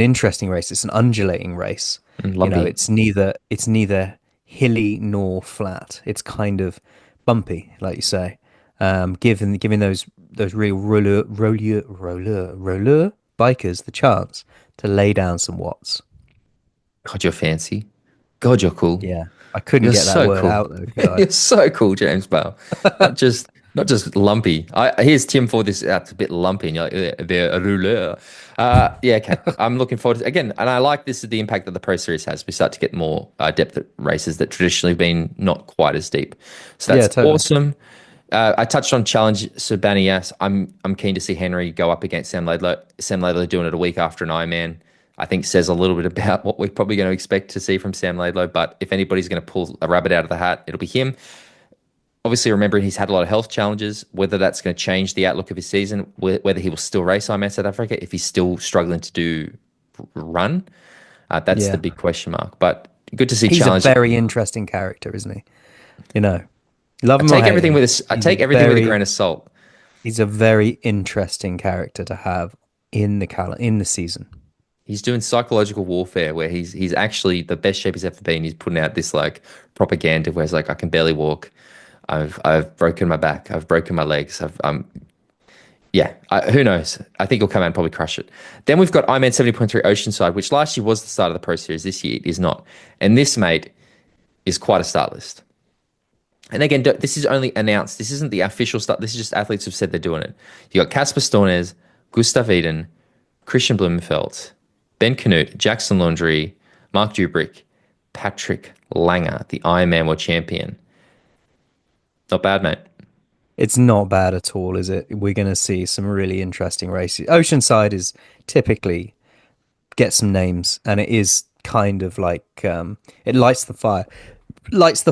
interesting race. It's an undulating race. Lumpy. It's neither hilly nor flat. It's kind of bumpy, like you say. Giving those real roller bikers the chance to lay down some watts. God, you're fancy. God, you're cool. Yeah, I couldn't You're get that so word cool. out though, could I? You're so cool, James Bale. Not just lumpy. Here's Tim for this. That's a bit lumpy. And you're like, they're a rouleur. Yeah, okay. I'm looking forward to again, and I like this is the impact that the Pro Series has. We start to get more depth at races that traditionally have been not quite as deep. So that's totally. awesome. I touched on Challenge Sabanias. I'm keen to see Henry go up against Sam Laidlow. Sam Laidlow doing it a week after an Ironman, I think says a little bit about what we're probably going to expect to see from Sam Laidlow. But if anybody's going to pull a rabbit out of the hat, it'll be him. Obviously, remembering he's had a lot of health challenges, whether that's going to change the outlook of his season, whether he will still race Ironman South Africa, if he's still struggling to run, that's the big question mark. But good to see He's a challenge. very interesting character, isn't he? You know, love I him or take hate everything him. with a, I take everything with a grain of salt. He's a very interesting character to have in the season. He's doing psychological warfare where he's actually the best shape he's ever been. He's putting out this like propaganda where he's like, I can barely walk. I've broken my back. I've broken my legs. Yeah, who knows? I think he'll come out and probably crush it. Then we've got Ironman 70.3 Oceanside, which last year was the start of the Pro Series. This year it is not. And this, mate, is quite a start list. And again, this is only announced. This isn't the official start. This is just athletes who've said they're doing it. You got Casper Stornes, Gustav Eden, Christian Blumenfeld, Ben Canute, Jackson Laundry, Mark Dubrick, Patrick Lange, the Ironman World Champion. Not bad, mate. It's not bad at all, is it? We're going to see some really interesting races. Oceanside is typically get some names, and it is kind of like it lights the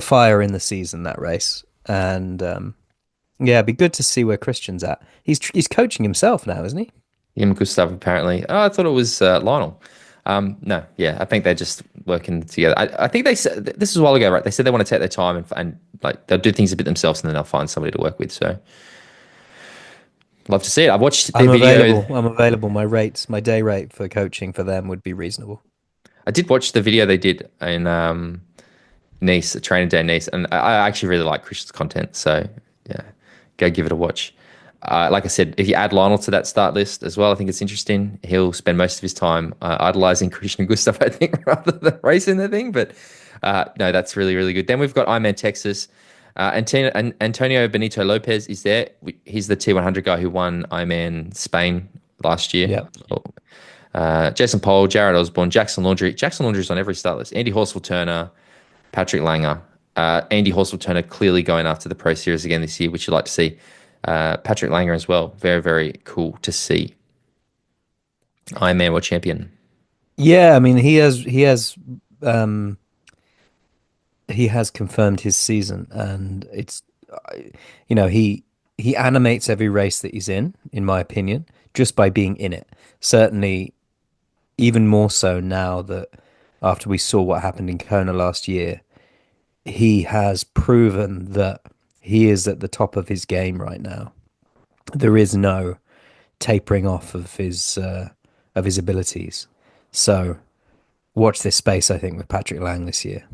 fire in the season, that race. And yeah, it'd be good to see where Christian's at. He's coaching himself now, isn't he? Him and Gustav apparently. Oh, I thought it was Lionel. No, yeah, I think they're just working together. I think they said this is a while ago, right? They said they want to take their time and like they'll do things a bit themselves, and then they'll find somebody to work with. So, love to see it. I've watched the video. I'm available. My day rate for coaching for them would be reasonable. I did watch the video they did in Nice, a training day in Nice, and I actually really like Christian's content. So, yeah, go give it a watch. Like I said, if you add Lionel to that start list as well, I think it's interesting. He'll spend most of his time idolizing Christian and Gustav, I think, rather than racing the thing. But no, that's really, really good. Then we've got Ironman Texas. Antonio Benito Lopez is there. He's the T100 guy who won Ironman Spain last year. Yeah. Jason Pohl, Jared Osborne, Jackson Laundry. Jackson Laundry's on every start list. Andy Horsfall-Turner, Patrick Lange. Andy Horsfall-Turner clearly going after the Pro Series again this year, which you'd like to see. Patrick Lange as well. Very, very cool to see. Ironman World Champion. Yeah, I mean he has confirmed his season, and it's he animates every race that he's in my opinion, just by being in it. Certainly, even more so now that after we saw what happened in Kona last year, he has proven that he is at the top of his game right now. There is no tapering off of his abilities. So watch this space, I think, with Patrick Lange this year.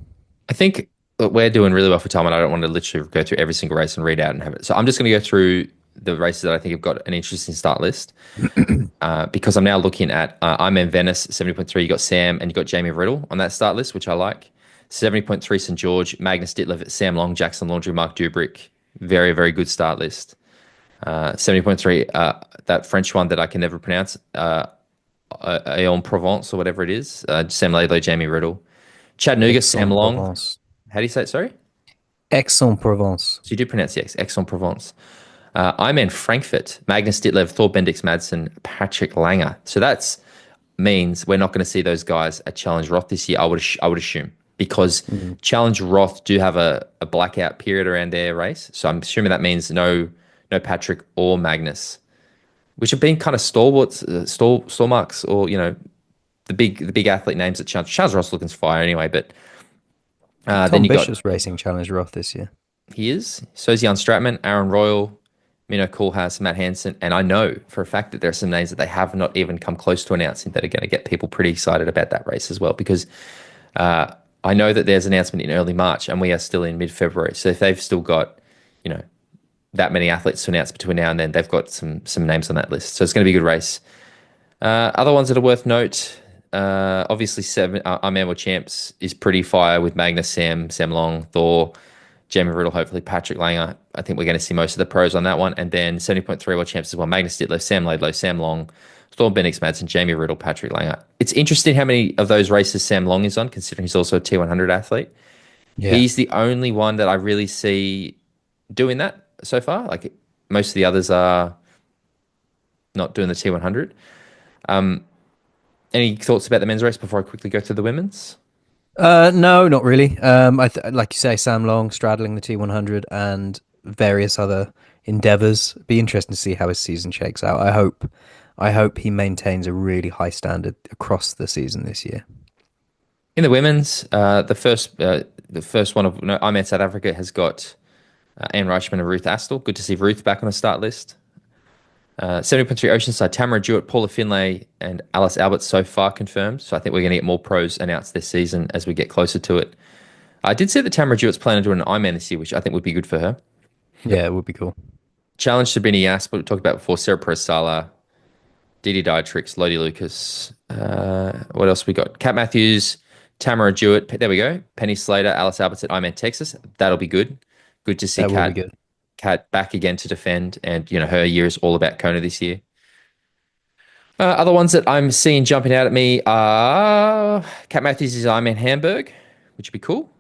I think we're doing really well for time, and I don't want to literally go through every single race and read out and have it. So I'm just going to go through the races that I think have got an interesting start list because I'm now looking at Ironman Venice 70.3. You got Sam and you got Jamie Riddle on that start list, which I like. 70.3 St. George, Magnus Ditlev, Sam Long, Jackson Laundry, Mark Dubrick. Very, very good start list. 70.3, that French one that I can never pronounce, Aix-en-Provence or whatever it is. Sam Laidlow, Jamie Riddle. Chattanooga, Sam Long. How do you say it, sorry? Aix-en-Provence. So you do pronounce the X, Aix-en-Provence. Ironman Frankfurt, Magnus Ditlev, Thor Bendix Madsen, Patrick Lange. So that means we're not going to see those guys at Challenge Roth this year, I would assume. Because Challenge Roth do have a blackout period around their race. So I'm assuming that means no Patrick or Magnus, which have been kind of stalwarts, marks, or, the big athlete names at Challenge. Charles Roth's looking fire anyway, but Tom Bishop's racing Challenge Roth this year. He is. So is Jan Stratman, Aaron Royal, Mino Koolhaas, Matt Hansen, and I know for a fact that there are some names that they have not even come close to announcing that are going to get people pretty excited about that race as well, because I know that there's an announcement in early March and we are still in mid-February. So if they've still got, that many athletes to announce between now and then, they've got some names on that list. So it's going to be a good race. Other ones that are worth note, obviously Ironman World Champs is pretty fire with Magnus, Sam Long, Thor, Jamie Riddle, hopefully Patrick Lange. I think we're going to see most of the pros on that one. And then 70.3 World Champs as well. Magnus Ditlev, Sam Laidlow, Sam Long, Thor Bendix Madsen, Jamie Riddle, Patrick Lange. It's interesting how many of those races Sam Long is on, considering he's also a T100 athlete. Yeah. He's the only one that I really see doing that so far. Like most of the others are not doing the T100. Any thoughts about the men's race before I quickly go to the women's? No, not really. Like you say, Sam Long straddling the T100 and various other endeavors. Be interesting to see how his season shakes out. I hope he maintains a really high standard across the season this year. In the women's, the first one of no, Ironman South Africa has got Anne Reichman and Ruth Astle. Good to see Ruth back on the start list. 70.3 Oceanside, Tamara Jewett, Paula Finlay, and Alice Albert so far confirmed. So I think we're going to get more pros announced this season as we get closer to it. I did see that Tamara Jewett's planning to do an Ironman this year, which I think would be good for her. Yeah, it would be cool. Challenge Sabine Yas, but we talked about before, Sarah Perez-Sala, Didi Dietrich, Lodi Lucas. What else we got? Kat Matthews, Tamara Jewett. There we go. Penny Slater, Alice Alberts at Ironman Texas. That'll be good. Good to see That will be good. Kat back again to defend, and her year is all about Kona this year. Other ones that I'm seeing jumping out at me are Kat Matthews' Ironman Hamburg, which would be cool.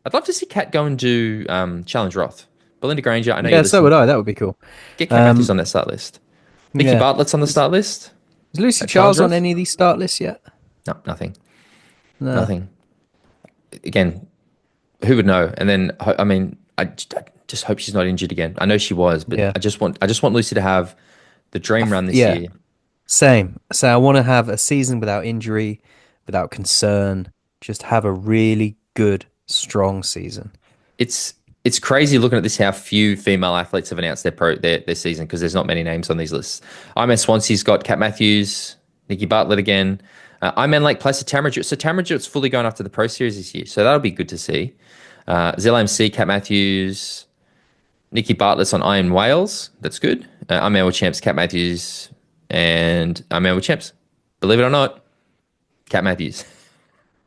I'd love to see Kat go and do Challenge Roth. Belinda Granger, I know Yeah, so would I. That would be cool. Get Kat Matthews on that start list. Nikki Bartlett's on the start list. Is Lucy Charles on any of these start lists yet? No, nothing. No. Nothing. Again, who would know? And then, I mean, I just hope she's not injured again. I know she was, but I just want Lucy to have the dream run this year. Same. So I want to have a season without injury, without concern. Just have a really good, strong season. It's crazy looking at this, how few female athletes have announced their season, because there's not many names on these lists. Ironman Swansea's got Kat Matthews, Nikki Bartlett again. Ironman Lake Placid, Tamara Jewett. So Tamara Jewett's fully going after the Pro Series this year. So that'll be good to see. ZLMC, Kat Matthews, Nikki Bartlett's on Iron Wales. That's good. Ironman World Champs, Kat Matthews, and Ironman World Champs. Believe it or not, Kat Matthews.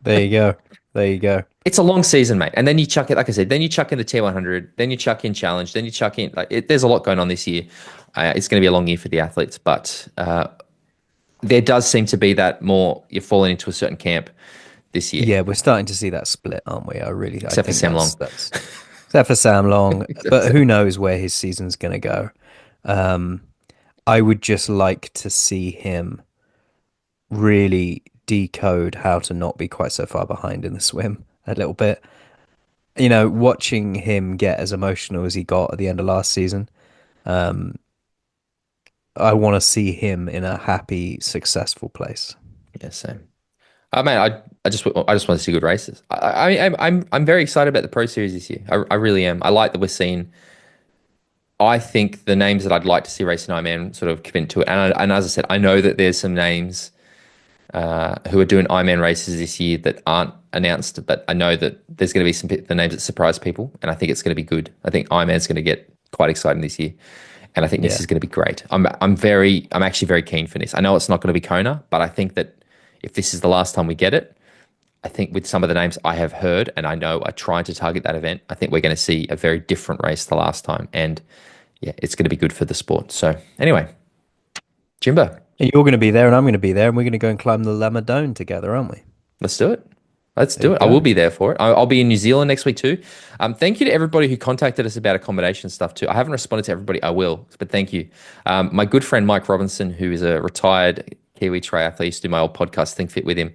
There you go. There you go. It's a long season, mate. And then you chuck it, like I said, then you chuck in the T100, then you chuck in Challenge, then you chuck in, there's a lot going on this year. It's going to be a long year for the athletes, but there does seem to be that more, you're falling into a certain camp this year. Yeah, we're starting to see that split, aren't we? Except for Sam Long. Except for Sam Long. But who knows where his season's going to go. I would just like to see him really decode how to not be quite so far behind in the swim a little bit. Watching him get as emotional as he got at the end of last season, I want to see him in a happy, successful place. Yeah, same. Man, I just want to see good races. I'm very excited about the Pro Series this year. I really am. I like that we're seeing. I think the names that I'd like to see racing Ironman sort of commit to it, and as I said, I know that there's some names who are doing Ironman races this year that aren't announced, but I know that there's going to be the names that surprise people, and I think it's going to be good. I think Ironman's going to get quite exciting this year, and I think this is going to be great. I'm actually very keen for this. I know it's not going to be Kona, but I think that if this is the last time we get it, I think with some of the names I have heard and I know are trying to target that event, I think we're going to see a very different race the last time, and it's going to be good for the sport. So anyway, Jimbo. You're going to be there and I'm going to be there, and we're going to go and climb the Lama Dome together, aren't we? Let's do it. Let's do it. I will be there for it. I'll be in New Zealand next week too. Thank you to everybody who contacted us about accommodation stuff too. I haven't responded to everybody. I will, but thank you. My good friend Mike Robinson, who is a retired Kiwi triathlete, used to do my old podcast, Think Fit with him.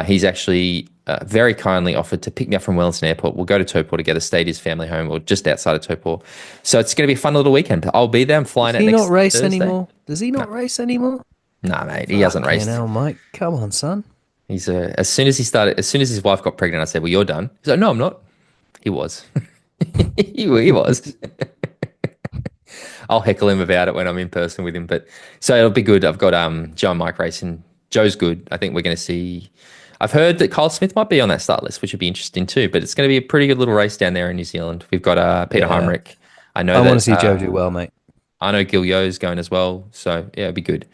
He's actually very kindly offered to pick me up from Wellington Airport. We'll go to Taupō together, stay at his family home or just outside of Taupō. So it's going to be a fun little weekend. I'll be there. I'm flying out next Thursday. Does he not race anymore? Does he not race anymore? Nah, mate, he hasn't raced. Hell, Mike, come on, son. He's as soon as his wife got pregnant, I said, "Well, you're done." He's like, "No, I'm not." He was. he was. I'll heckle him about it when I'm in person with him. But so it'll be good. I've got Joe and Mike racing. Joe's good. I think we're going to see. I've heard that Kyle Smith might be on that start list, which would be interesting too. But it's going to be a pretty good little race down there in New Zealand. We've got Peter Heinrich. I want to see Joe do well, mate. I know Gil Yo's going as well. So yeah, it'll be good.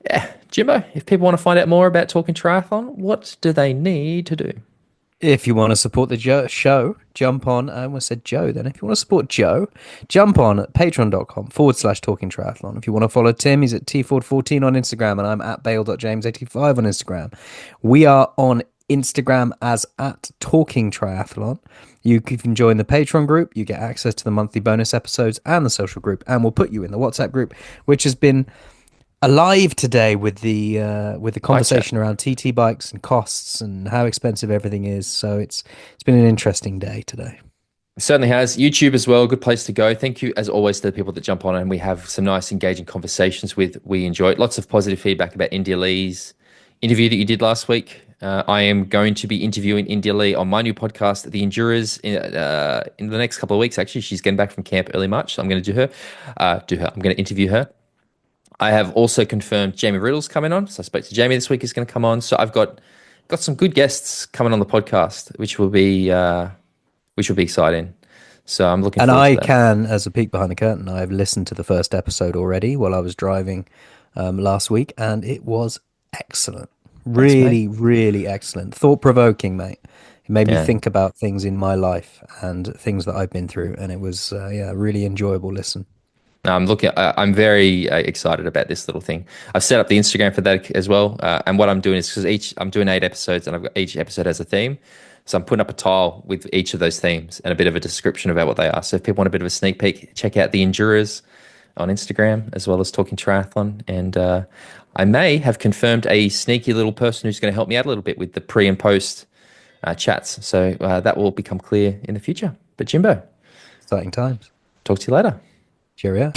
Yeah, Jimbo, if people want to find out more about Talking Triathlon, what do they need to do? If you want to support the show, jump on. I almost said Joe then. If you want to support Joe, jump on at patreon.com/Talking Triathlon. If you want to follow Tim, he's at tford14 on Instagram, and I'm at bale.james85 on Instagram. We are on Instagram as at Talking Triathlon. You can join the Patreon group. You get access to the monthly bonus episodes and the social group, and we'll put you in the WhatsApp group, which has been alive today with the conversation around TT bikes and costs and how expensive everything is. So it's been an interesting day today. It certainly has. YouTube as well, good place to go. Thank you as always to the people that jump on and we have some nice engaging conversations with. We enjoy it. Lots of positive feedback about India Lee's interview that you did last week. I am going to be interviewing India Lee on my new podcast, The Endurers, in the next couple of weeks. Actually, she's getting back from camp early March, so I'm going to do her. I'm going to interview her. I have also confirmed Jamie Riddle's coming on. So I spoke to Jamie this week. He's going to come on. So I've got some good guests coming on the podcast, which will be exciting. So I'm looking And forward to I that. can, as a peek behind the curtain, I've listened to the first episode already while I was driving last week, and it was excellent. Thanks, mate. Really, really excellent. Thought-provoking, mate. It made me Yeah. think about things in my life and things that I've been through, and it was, yeah, a really enjoyable listen. No, I'm very excited about this little thing. I've set up the Instagram for that as well. And what I'm doing is because I'm doing 8 episodes and I've got each episode has a theme. So I'm putting up a tile with each of those themes and a bit of a description about what they are. So if people want a bit of a sneak peek, check out the Endurers on Instagram as well as Talking Triathlon. And I may have confirmed a sneaky little person who's going to help me out a little bit with the pre and post chats. So that will become clear in the future. But Jimbo, Exciting times. talk to you later. Cheerio.